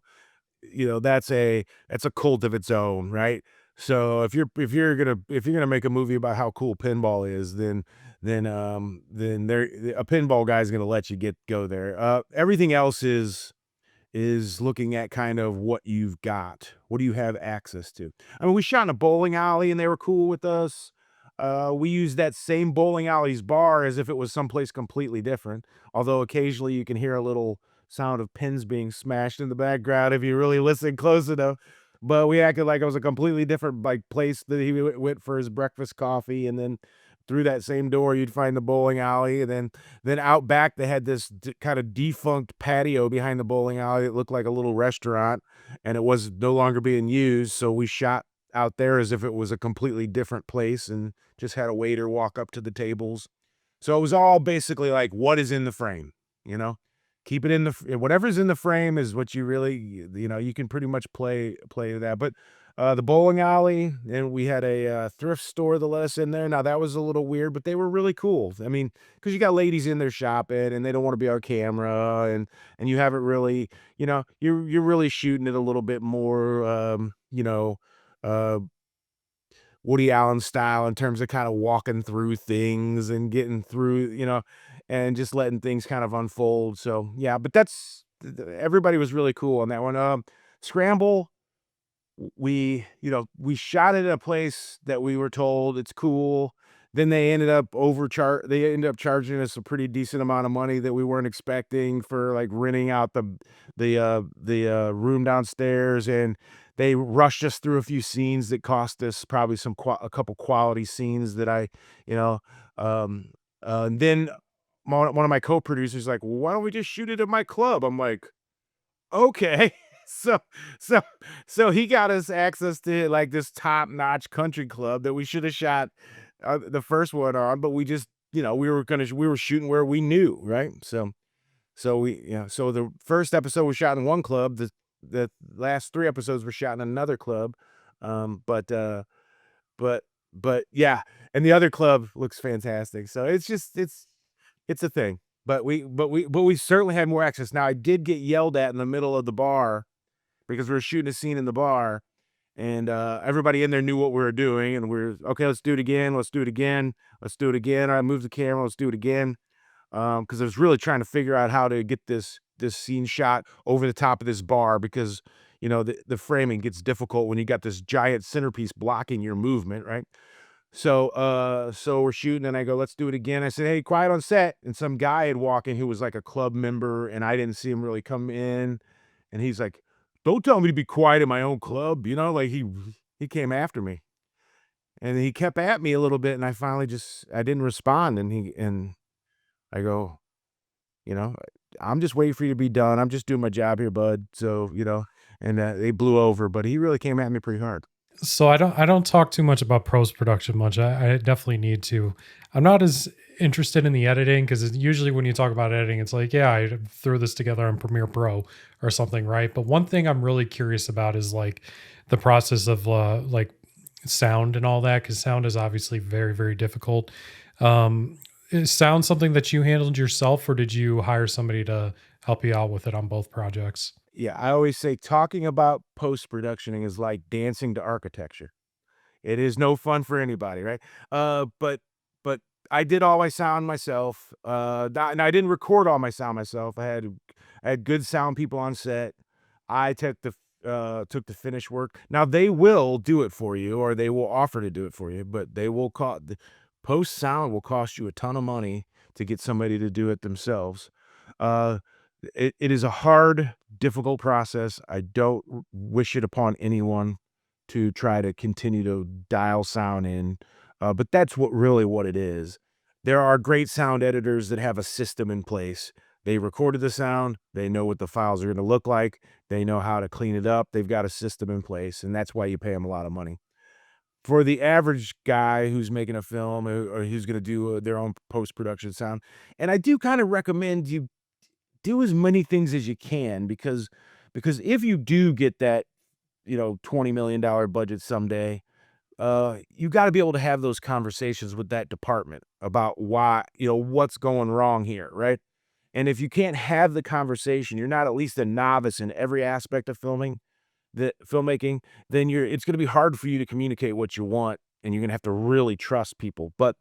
that's a cult of its own, right? So if you're gonna make a movie about how cool pinball is, then then a pinball guy is gonna let you go there. Everything else is looking at kind of what you've got. What do you have access to? I mean, we shot in a bowling alley and they were cool with us. We used that same bowling alley's bar as if it was someplace completely different. Although occasionally you can hear a little sound of pins being smashed in the background if you really listen close enough. But we acted like it was a completely different like place that he went for his breakfast coffee, and then through that same door you'd find the bowling alley, and then out back, they had this kind of defunct patio behind the bowling alley. It looked like a little restaurant, and it was no longer being used. So we shot out there as if it was a completely different place and just had a waiter walk up to the tables. So it was all basically like, what is in the frame, you know? Keep it in whatever's in the frame is what you really, you can pretty much play that. But the bowling alley, and we had a thrift store that let us in there. Now that was a little weird, but they were really cool. I mean, because you got ladies in there shopping, and they don't want to be on camera, and you haven't really, you're really shooting it a little bit more, uh, Woody Allen style in terms of kind of walking through things and getting through, and just letting things kind of unfold. So yeah, but everybody was really cool on that one. Scramble, we shot it at a place that we were told it's cool. Then they ended up charging us a pretty decent amount of money that we weren't expecting for like renting out the room downstairs, and they rushed us through a few scenes that cost us probably a couple quality scenes that you know, and then one of my co-producers like, well, why don't we just shoot it at my club? I'm like, okay. So so so he got us access to, like, this top-notch country club that we should have shot, the first one on, but we just, we were shooting where we knew, right? So the first episode was shot in one club, the last 3 episodes were shot in another club, but, but yeah, and the other club looks fantastic, so it's a thing. But we certainly had more access. Now, I did get yelled at in the middle of the bar because we were shooting a scene in the bar, and everybody in there knew what we were doing, and we're okay. Let's do it again. Let's do it again. Let's do it again. I moved the camera. Let's do it again. Because I was really trying to figure out how to get this scene shot over the top of this bar because the framing gets difficult when you got this giant centerpiece blocking your movement, right? So we're shooting, and I go, "Let's do it again." I said, "Hey, quiet on set." And some guy had walked in who was like a club member, and I didn't see him really come in. And he's like, "Don't tell me to be quiet in my own club," like he came after me. And he kept at me a little bit, and I finally I didn't respond, and I go, you know, "I'm just waiting for you to be done. I'm just doing my job here, bud." So, and they blew over, but he really came at me pretty hard. So I don't talk too much about post production much. I definitely need to. I'm not as interested in the editing because usually when you talk about editing, it's like, yeah, I threw this together on Premiere Pro or something, right? But one thing I'm really curious about is like the process of like sound and all that, because sound is obviously very, very difficult. Is sound something that you handled yourself, or did you hire somebody to help you out with it on both projects? Yeah, I always say talking about post-productioning is like dancing to architecture. It is no fun for anybody, right? But I did all my sound myself. And I didn't record all my sound myself. I had good sound people on set. I took the finish work. Now they will do it for you, or they will offer to do it for you, but they will post sound will cost you a ton of money to get somebody to do it themselves. Uh, it is a hard, difficult process. I don't wish it upon anyone to try to continue to dial sound in, but that's what it is. There are great sound editors that have a system in place. They recorded the sound, they know what the files are gonna look like, they know how to clean it up, they've got a system in place, and that's why you pay them a lot of money. For the average guy who's making a film, or who's gonna do, their own post-production sound, and I do kinda recommend you do as many things as you can, because if you do get that, $20 million budget someday, you gotta be able to have those conversations with that department about why, what's going wrong here, right? And if you can't have the conversation, you're not at least a novice in every aspect of filmmaking, then it's gonna be hard for you to communicate what you want, and you're gonna have to really trust people. But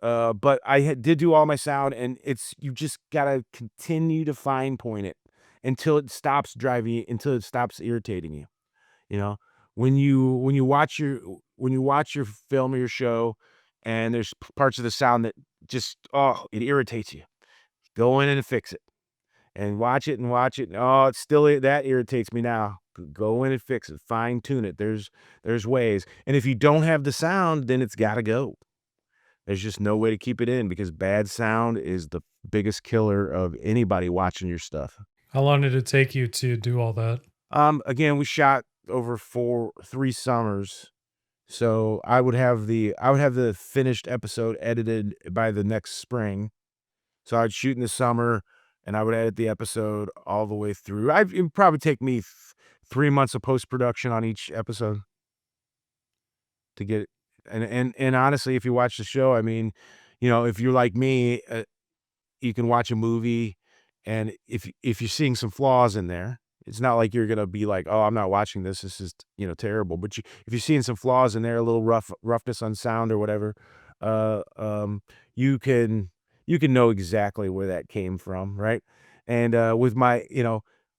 but did do all my sound, and you just gotta continue to fine point it until it stops driving you, until it stops irritating you. You know, when you watch your film or your show, and there's parts of the sound that just, oh, it irritates you. Go in and fix it, and watch it. Oh, it's still that irritates me now. Go in and fix it. Fine tune it. There's ways, and if you don't have the sound, then it's got to go. There's just no way to keep it in because bad sound is the biggest killer of anybody watching your stuff. How long did it take you to do all that? Again, we shot over 3 summers, so I would have the finished episode edited by the next spring. So I'd shoot in the summer, and I would edit the episode all the way through. It'd probably take me 3 months of post-production on each episode to get it. And honestly, if you watch the show, I mean, if you're like me, you can watch a movie, and if you're seeing some flaws in there, it's not like you're gonna be like, "Oh, I'm not watching this. This is, terrible." But if you're seeing some flaws in there, a little roughness on sound or whatever, uh, um, you can you can know exactly where that came from, right? And with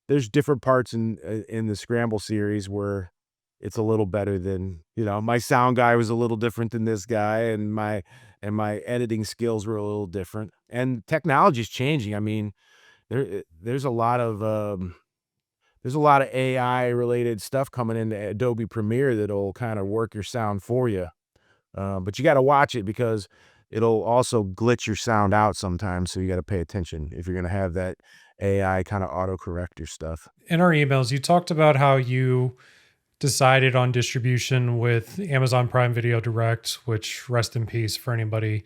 there's different parts in the Scramble series where it's a little better than, my sound guy was a little different than this guy, and my editing skills were a little different. And technology's changing. I mean, there's a lot of AI related stuff coming into Adobe Premiere that'll kind of work your sound for you. But you got to watch it because it'll also glitch your sound out sometimes. So you got to pay attention if you're going to have that AI kind of autocorrect your stuff. In our emails, you talked about how you decided on distribution with Amazon Prime Video Direct, which rest in peace for anybody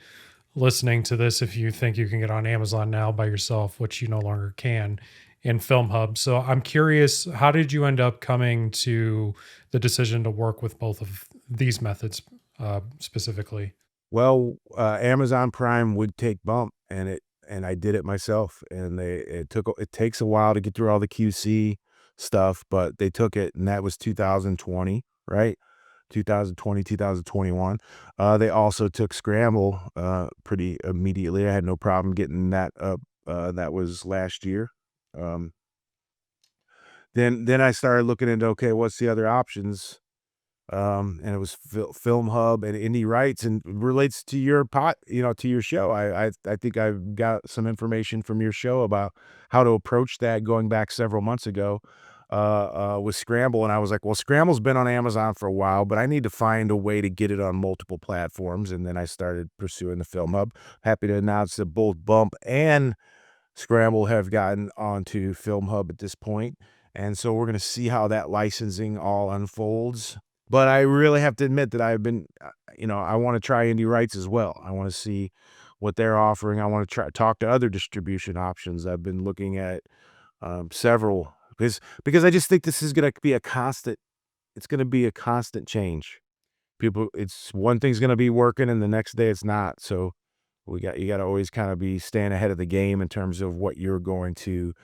listening to this if you think you can get on Amazon now by yourself, which you no longer can, in Film Hub. So I'm curious, how did you end up coming to the decision to work with both of these methods specifically? Well, Amazon Prime would take bump, and I did it myself, and it takes a while to get through all the QC stuff, but they took it, and that was 2020, right? 2020, 2021. They also took Scramble, pretty immediately. I had no problem getting that up, that was last year. Um, then I started looking into, okay, what's the other options? And it was Film Hub and Indie Rights, and relates to your to your show. I think I've got some information from your show about how to approach that going back several months ago, with Scramble, and I was like, well, Scramble's been on Amazon for a while, but I need to find a way to get it on multiple platforms, and then I started pursuing the Film Hub. Happy to announce that both Bump and Scramble have gotten onto Film Hub at this point, and so we're gonna see how that licensing all unfolds. But I really have to admit that I've been, I wanna try indie rights as well. I wanna see what they're offering. I wanna try talk to other distribution options. I've been looking at, several because I just think this is gonna be a constant it's gonna be a constant change. It's one thing's gonna be working and the next day it's not, so you gotta always kinda be staying ahead of the game in terms of what you're going to,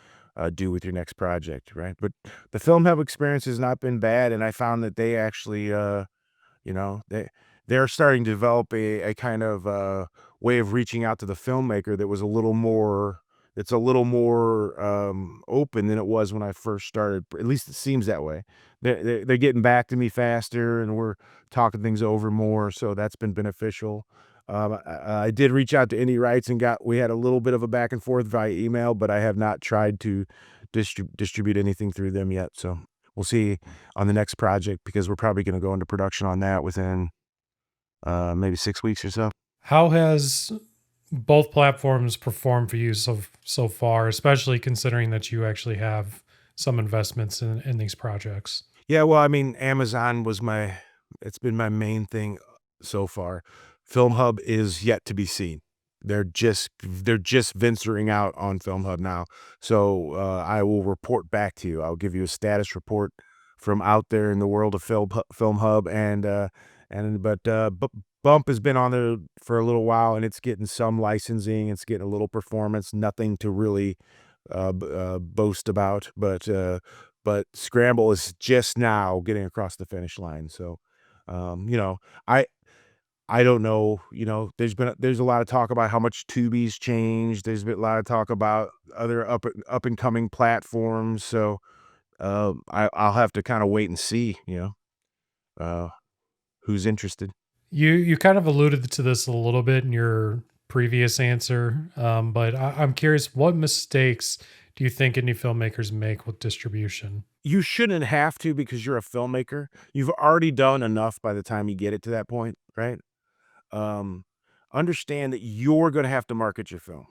do with your next project, right? But the Film Hub experience has not been bad, and I found that they actually, you know, they're starting to develop a kind of, way of reaching out to the filmmaker that was a little more that's a little more, open than it was when I first started. At least it seems that way. They're getting back to me faster, and we're talking things over more, so that's been beneficial. I did reach out to Indie Rights and we had a little bit of a back and forth via email, but I have not tried to distribute anything through them yet. So we'll see on the next project because we're probably going to go into production on that within maybe 6 weeks or so. How has both platforms performed for you so far, especially considering that you actually have some investments in these projects? Yeah, well, I mean, Amazon it's been my main thing so far. Film Hub is yet to be seen. They're just venturing out on Film Hub now. So I will report back to you. I'll give you a status report from out there in the world of Film Hub, but Bump has been on there for a little while, and it's getting some licensing. It's getting a little performance. Nothing to really boast about, but Scramble is just now getting across the finish line. So, I I don't know, there's a lot of talk about how much Tubi's changed. There's been a lot of talk about other up and coming platforms. So I'll have to kind of wait and see, uh, who's interested. You kind of alluded to this a little bit in your previous answer, but I'm curious, what mistakes do you think indie filmmakers make with distribution? You shouldn't have to because you're a filmmaker. You've already done enough by the time you get it to that point, right? Um, Understand that you're going to have to market your film.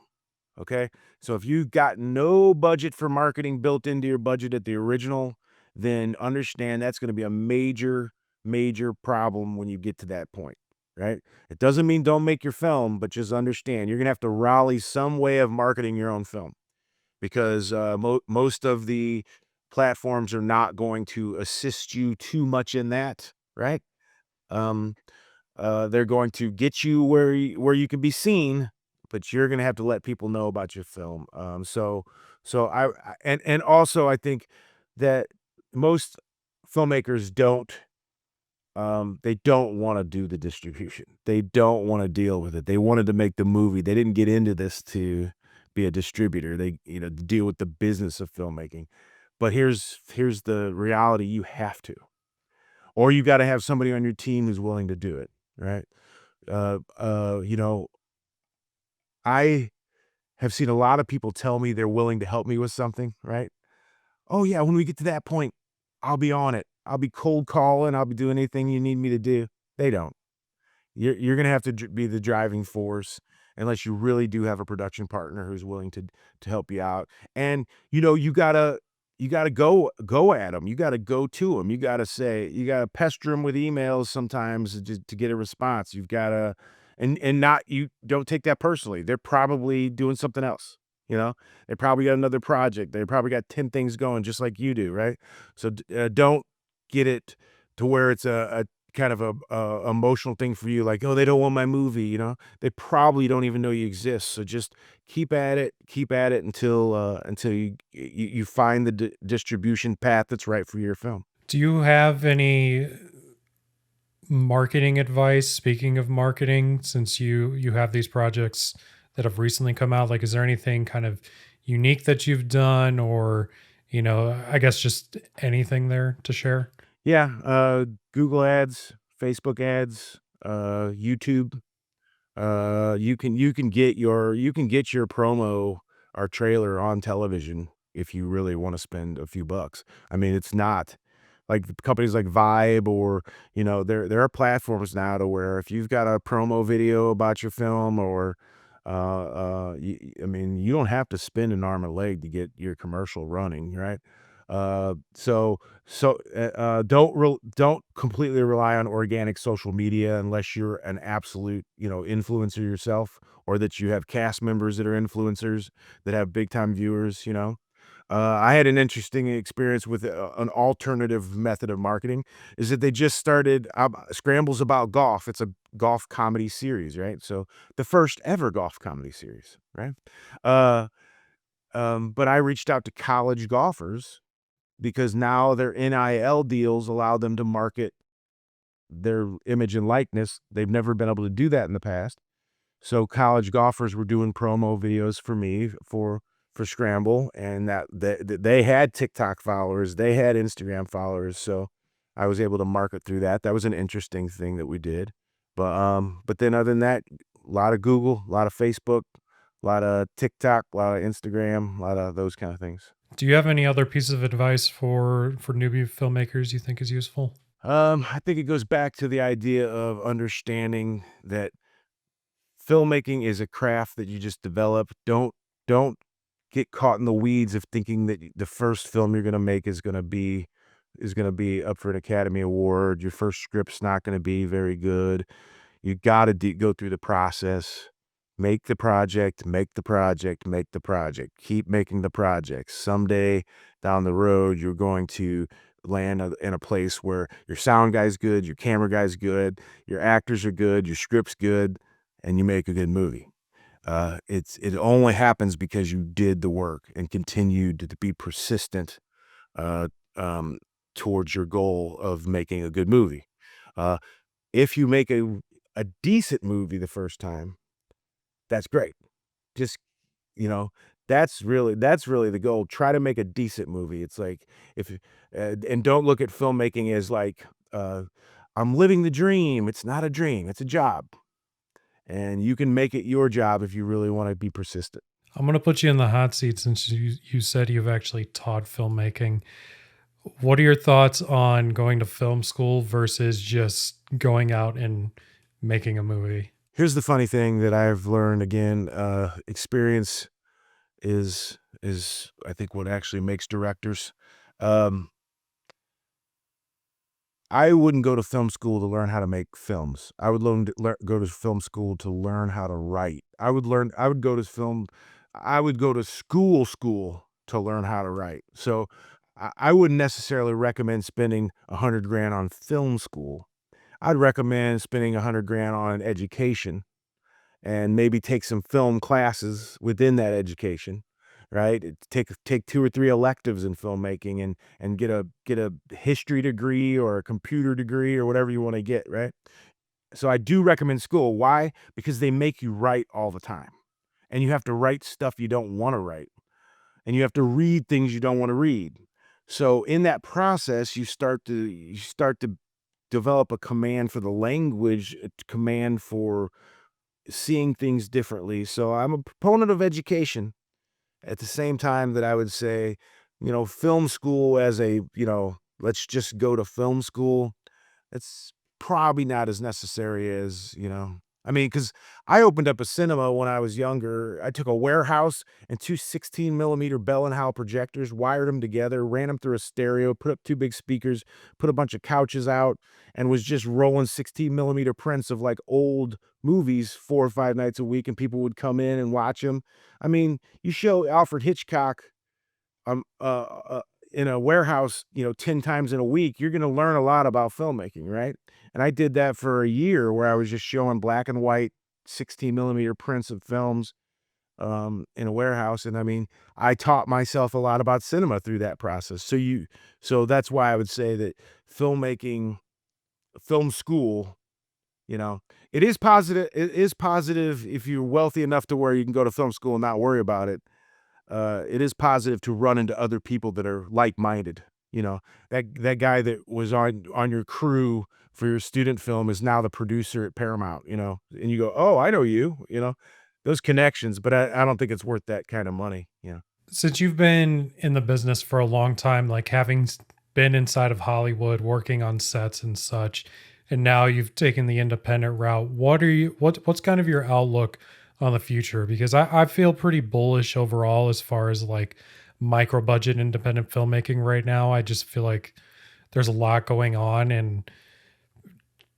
Okay. So if you've got no budget for marketing built into your budget at the original, then understand that's going to be a major, major problem when you get to that point. Right. It doesn't mean don't make your film, but just understand you're going to have to rally some way of marketing your own film because most of the platforms are not going to assist you too much in that. Right. Um, they're going to get you where you can be seen, but you're gonna have to let people know about your film. And also I think that most filmmakers they don't wanna do the distribution. They don't wanna deal with it. They wanted to make the movie. They didn't get into this to be a distributor. They, deal with the business of filmmaking. But here's the reality, you have to. Or you gotta have somebody on your team who's willing to do it, right? Uh, uh, you know, I have seen a lot of people tell me they're willing to help me with something, right? "Oh, yeah, when we get to that point, I'll be on it. I'll be cold calling, I'll be doing anything you need me to do." They don't. You're gonna have to be the driving force unless you really do have a production partner who's willing to help you out. And you gotta go at them. You gotta go to them. You gotta pester them with emails sometimes to get a response. You've gotta and not you don't take that personally. They're probably doing something else. You know, they probably got another project. They probably got 10 things going just like you do, right? So don't get it to where it's a kind of a emotional thing for you, like, "Oh, they don't want my movie," you know? They probably don't even know you exist, so just keep at it until you find the distribution path that's right for your film. Do you have any marketing advice? Speaking of marketing, since you have these projects that have recently come out, like is there anything kind of unique that you've done, or I guess just anything there to share? Yeah, Google Ads, Facebook ads, YouTube. You can get your promo or trailer on television if you really wanna spend a few bucks. I mean, it's not like companies like Vibe or, there are platforms now to where if you've got a promo video about your film or, I mean, you don't have to spend an arm and a leg to get your commercial running, right? Uh, so don't completely rely on organic social media unless you're an absolute, influencer yourself or that you have cast members that are influencers that have big time viewers, I had an interesting experience with an alternative method of marketing is that they just started Scrambles About Golf. It's a golf comedy series, right? So the first ever golf comedy series, right? Uh, but I reached out to college golfers because now their NIL deals allow them to market their image and likeness. They've never been able to do that in the past. So college golfers were doing promo videos for me for Scramble, and that they had TikTok followers, they had Instagram followers, so I was able to market through that. That was an interesting thing that we did. But then other than that, a lot of Google, a lot of Facebook, a lot of TikTok, a lot of Instagram, a lot of those kind of things. Do you have any other pieces of advice for newbie filmmakers you think is useful? I think it goes back to the idea of understanding that filmmaking is a craft that you just develop. Don't get caught in the weeds of thinking that the first film you're gonna make is gonna be up for an Academy Award. Your first script's not gonna be very good. You gotta go through the process. Make the project, make the project, make the project. Keep making the projects. Someday down the road, you're going to land in a place where your sound guy's good, your camera guy's good, your actors are good, your script's good, and you make a good movie. It only happens because you did the work and continued to be persistent uh, um, towards your goal of making a good movie. Uh, if you make a decent movie the first time, that's great. Just, you know, that's really the goal. Try to make a decent movie. It's like if you and don't look at filmmaking as like, uh, I'm living the dream. It's not a dream, it's a job. And you can make it your job if you really wanna be persistent. I'm going to put you in the hot seat since you said you've actually taught filmmaking. What are your thoughts on going to film school versus just going out and making a movie? Here's the funny thing that I've learned again, experience is I think what actually makes directors. Um, I wouldn't go to film school to learn how to make films. I would go to film school to learn how to write. I would go to film I would go to school to learn how to write. So, I wouldn't necessarily recommend spending 100 grand on film school. I'd recommend spending 100 grand on education and maybe take some film classes within that education, right? Take 2 or 3 electives in filmmaking and get a history degree or a computer degree or whatever you wanna get, right? So I do recommend school. Why? Because they make you write all the time, and you have to write stuff you don't wanna write, and you have to read things you don't wanna read. So in that process, you start to develop a command for the language, a command for seeing things differently. So I'm a proponent of education at the same time that I would say, film school as let's just go to film school. It's probably not as necessary as, I mean, because I opened up a cinema when I was younger. I took a warehouse and two 16 millimeter Bell and Howell projectors, wired them together, ran them through a stereo, put up two big speakers, put a bunch of couches out, and was just rolling 16 millimeter prints of like old movies 4 or 5 nights a week, and people would come in and watch them. I mean, you show Alfred Hitchcock um, uh, uh, in a warehouse, 10 times in a week, you're going to learn a lot about filmmaking, right? And I did that for a year where I was just showing black and white 16 millimeter prints of films in a warehouse. And I mean, I taught myself a lot about cinema through that process. So that's why I would say that filmmaking, film school, you know, it is positive. It is positive if you're wealthy enough to where you can go to film school and not worry about it. It is positive to run into other people that are like-minded, that guy that was on your crew for your student film is now the producer at Paramount, and you go, "Oh, I know you," those connections, but I don't think it's worth that kind of money, Since you've been in the business for a long time, like having been inside of Hollywood, working on sets and such, and now you've taken the independent route, what's kind of your outlook on the future? Because I feel pretty bullish overall as far as like micro budget independent filmmaking right now. I just feel like there's a lot going on, and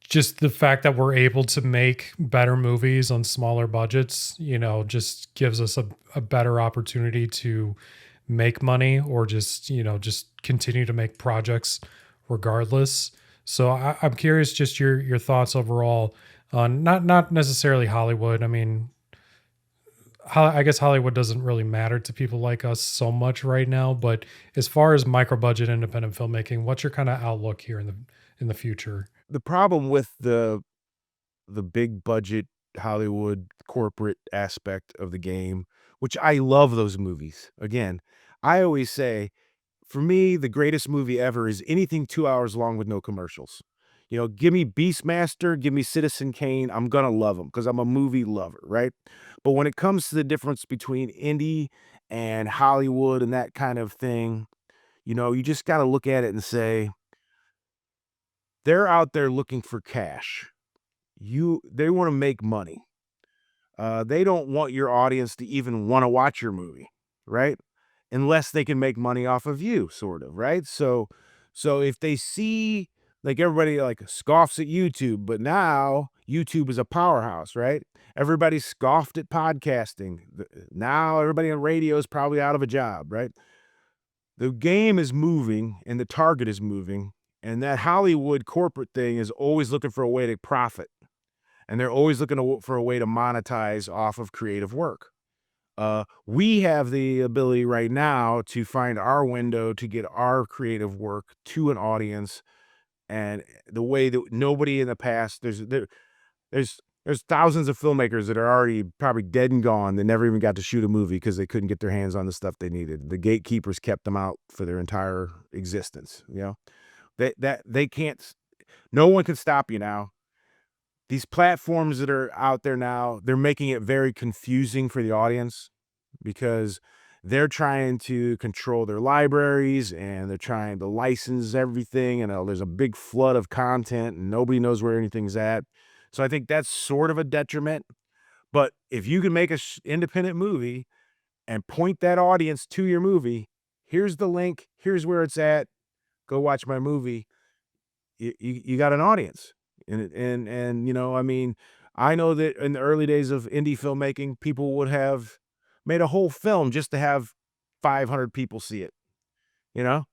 just the fact that we're able to make better movies on smaller budgets, just gives us a better opportunity to make money, or just continue to make projects regardless. So I'm curious, just your thoughts overall on not necessarily Hollywood. I mean, I guess Hollywood doesn't really matter to people like us so much right now, but as far as micro budget independent filmmaking, what's your kind of outlook here in the future? The problem with the big budget Hollywood corporate aspect of the game, which I love those movies. Again, I always say, for me, the greatest movie ever is anything 2 hours long with no commercials. Give me Beastmaster, give me Citizen Kane, I'm gonna love love them because 'cause I'm a movie lover, right? But when it comes to the difference between indie and Hollywood and that kind of thing, you just gotta look at it and say, they're out there looking for cash. They wanna make money. They don't want your audience to even wanna watch your movie, right? Unless they can make money off of you, sort of, right? So if they see like, everybody, like, scoffs at YouTube, but now YouTube is a powerhouse, right? Everybody scoffed at podcasting. Now everybody on radio is probably out of a job, right? The game is moving and the target is moving, and that Hollywood corporate thing is always looking for a way to profit, and they're always looking for a way to monetize off of creative work. We have the ability right now to find our window to get our creative work to an audience, and the way that nobody in the past there's thousands of filmmakers that are already probably dead and gone that never even got to shoot a movie because they couldn't get their hands on the stuff they needed. The gatekeepers kept them out for their entire existence. They can't. No one can stop you now. These platforms that are out there now, they're making it very confusing for the audience because they're trying to control their libraries and they're trying to license everything. And there's a big flood of content and nobody knows where anything's at. So I think that's sort of a detriment. But if you can make a independent movie and point that audience to your movie, here's the link, here's where it's at, go watch my movie. You got an audience. I mean, I know that in the early days of indie filmmaking, people would have made a whole film just to have 500 people see it, you know?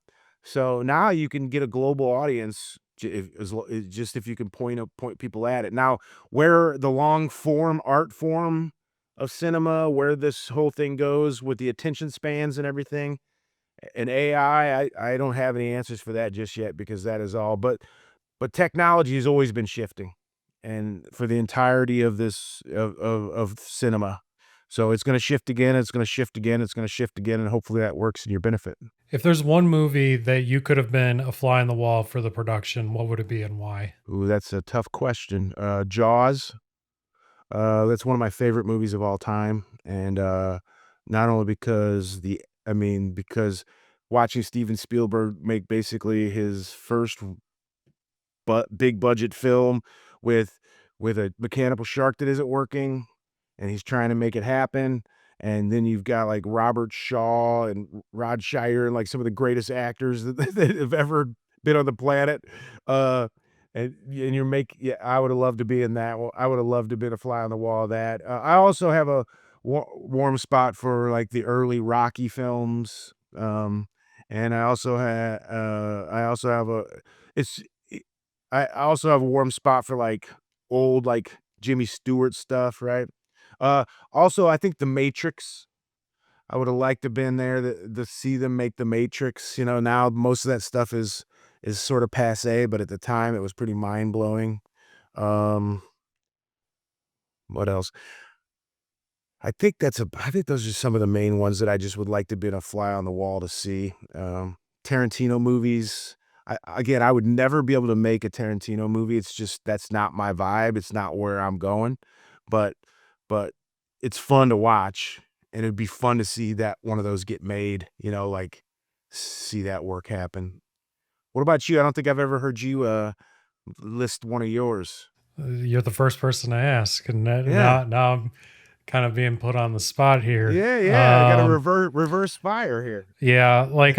So now you can get a global audience just if you can point people at it. Now, where the long form art form of cinema, where this whole thing goes with the attention spans and everything, and AI, I don't have any answers for that just yet because that is all. But technology has always been shifting, and for the entirety of this of cinema. So it's gonna shift again, it's gonna shift again, it's gonna shift again, and hopefully that works in your benefit. If there's one movie that you could have been a fly on the wall for the production, what would it be and why? Ooh, that's a tough question. Jaws, that's one of my favorite movies of all time, and, not only because watching Steven Spielberg make basically his first but big budget film with a mechanical shark that isn't working, and he's trying to make it happen. And then you've got like Robert Shaw and Rod Shire and like some of the greatest actors that have ever been on the planet. Uh, and yeah, I would have loved to be in that. Well, I would have loved to have been a fly on the wall of that. I also have a warm spot for like the early Rocky films. And I also have a, it's, I also have a warm spot for, like, old, like, Jimmy Stewart stuff, right? Uh, Also, I think The Matrix, I woulda liked to been there to see them make The Matrix. Now most of that stuff is sorta passé, but at the time, it was pretty mind-blowing. Um, what else? I think those are some of the main ones that I just would like to be a fly on the wall to see. Tarantino movies. Again, I would never be able to make a Tarantino movie. It's just that's not my vibe. It's not where I'm going. But but it's fun to watch, and it'd be fun to see that one of those get made, like see that work happen. What about you? I don't think I've ever heard you list one of yours. You're the first person I ask, and Yeah. now I'm kind of being put on the spot here. Yeah, yeah. I got a reverse fire here. Yeah, like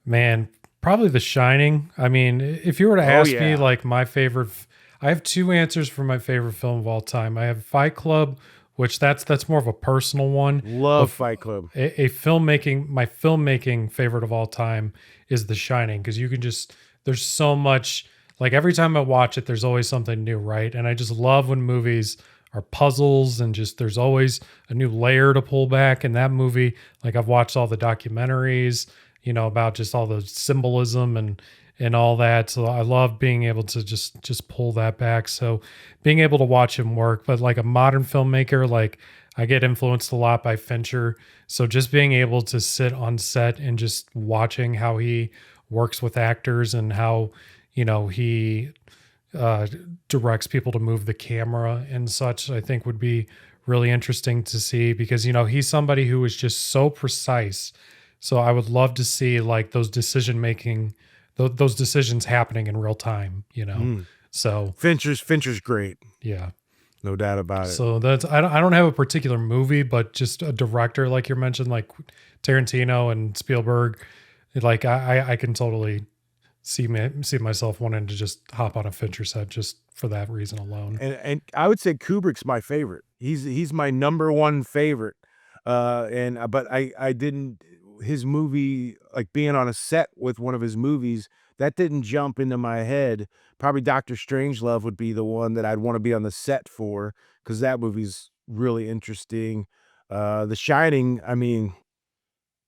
man, probably The Shining. I mean, if you were to Oh ask me, yeah. like my favorite, I have two answers for my favorite film of all time. I have Fight Club, which that's more of a personal one, but Love Fight Club. my filmmaking favorite of all time is The Shining because you can just there's so much. Like every time I watch it, there's always something new, right? And I just love when movies are puzzles and just there's always a new layer to pull back. In that movie, like I've watched all the documentaries, about just all the symbolism and all that. So I love being able to just pull that back. So being able to watch him work, but like a modern filmmaker, like I get influenced a lot by Fincher. So just being able to sit on set and just watching how he works with actors and how he uh, directs people to move the camera and such, I think would be really interesting to see because, he's somebody who is just so precise. So I would love to see like those decision making, those decisions happening in real time. Mm. So Fincher's great, yeah. no doubt about it. So that's I don't have a particular movie, but just a director like you mentioned, like Tarantino and Spielberg. Like I can totally see myself wanting to just hop on a Fincher set just for that reason alone. And I would say Kubrick's my favorite. He's my number one favorite. And but I didn't his movie like being on a set with one of his movies that didn't jump into my head. Probably Doctor Strangelove would be the one that I'd want to be on the set for because that movie's really interesting. The Shining, I mean,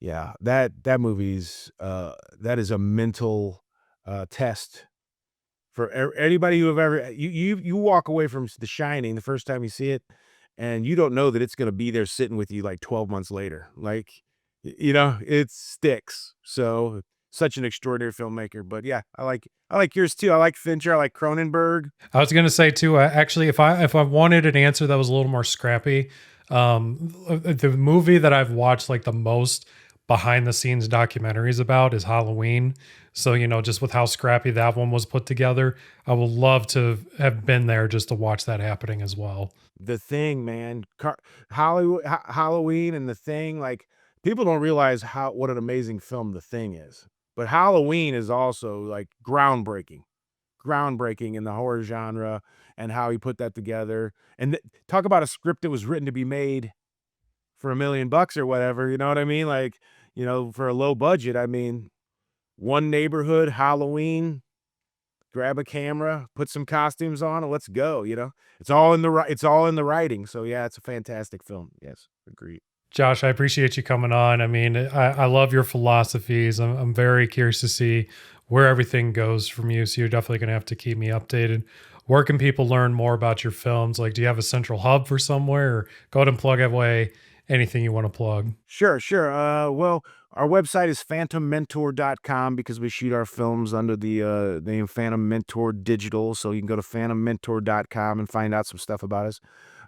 yeah, that movie's that is a mental test for anybody who have ever you walk away from The Shining the first time you see it, and you don't know that it's gonna be there sitting with you like 12 months later. Like, it sticks. So, such an extraordinary filmmaker. But yeah, I like yours too. I like Fincher. I like Cronenberg. I was gonna say too. Actually, if I wanted an answer that was a little more scrappy, the movie that I've watched like the most behind the scenes documentaries about is Halloween. So just with how scrappy that one was put together, I would love to have been there just to watch that happening as well. The Thing, man. Hollywood, Halloween, and The Thing. Like, people don't realize what an amazing film The Thing is. But Halloween is also like groundbreaking in the horror genre, and how he put that together. And talk about a script that was written to be made for $1 million or whatever. You know what I mean? Like, for a low budget. I mean, one neighborhood, Halloween, grab a camera, put some costumes on, and let's go. It's all in the writing. So yeah, it's a fantastic film. Yes, agreed. Josh, I appreciate you coming on. I mean, I love your philosophies. I'm very curious to see where everything goes from you. So you're definitely going to have to keep me updated. Where can people learn more about your films? Like, do you have a central hub for somewhere? Or go ahead and plug away anything you want to plug. Sure, sure. Well, our website is phantommentor.com because we shoot our films under the name Phantom Mentor Digital. So you can go to phantommentor.com and find out some stuff about us.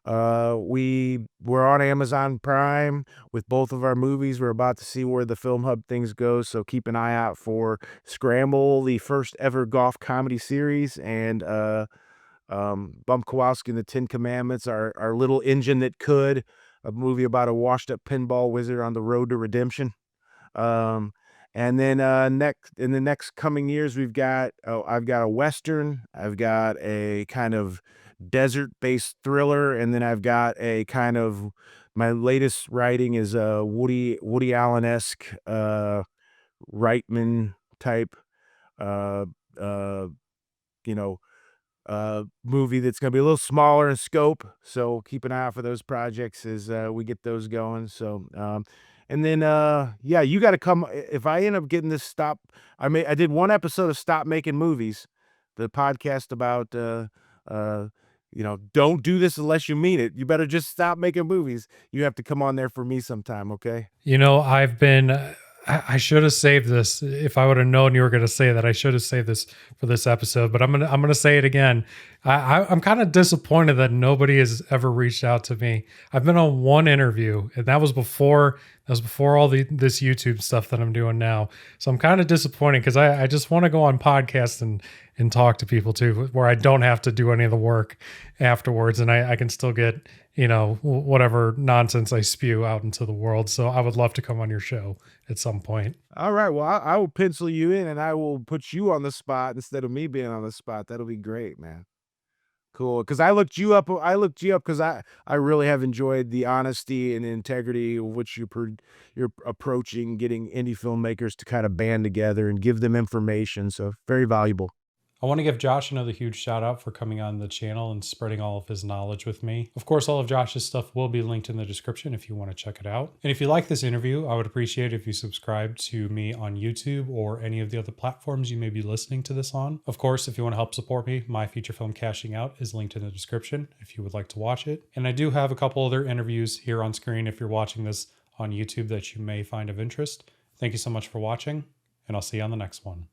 We're on Amazon Prime with both of our movies. We're about to see where the Film Hub things go, so keep an eye out for Scramble, the first ever golf comedy series, and Bump Kowalski and the Ten Commandments, our little engine that could, a movie about a washed up pinball wizard on the road to redemption. Um, and then next in the next coming years, I've got a Western, I've got a kind of desert-based thriller, and then I've got a kind of my latest writing is a Woody Allen-esque, Reitman type, uh, uh, you know, movie that's gonna be a little smaller in scope, so keep an eye out for those projects as, we get those going. So, and then, yeah, you gotta come if I end up getting this stop. I did one episode of Stop Making Movies, the podcast about, uh, "Don't do this unless you mean it. You better just stop making movies." You have to come on there for me sometime, okay? I've been. I should have saved this. If I would have known you were going to say that, I should have saved this for this episode. But I'm gonna say it again. I'm kind of disappointed that nobody has ever reached out to me. I've been on one interview, and that was before all this YouTube stuff that I'm doing now. So I'm kind of disappointed because I just want to go on podcasts and talk to people too, where I don't have to do any of the work afterwards, and I can still get whatever nonsense I spew out into the world. So I would love to come on your show at some point. All right, well, I will pencil you in, and I will put you on the spot instead of me being on the spot. That'll be great, man. Cool, because I looked you up because I really have enjoyed the honesty and integrity of which you're approaching getting indie filmmakers to kinda band together and give them information, so very valuable. I want to give Josh another huge shout out for coming on the channel and spreading all of his knowledge with me. Of course, all of Josh's stuff will be linked in the description if you want to check it out. And if you like this interview, I would appreciate if you subscribe to me on YouTube or any of the other platforms you may be listening to this on. Of course, if you want to help support me, my feature film Cashing Out is linked in the description if you would like to watch it. And I do have a couple other interviews here on screen if you're watching this on YouTube that you may find of interest. Thank you so much for watching, and I'll see you on the next one.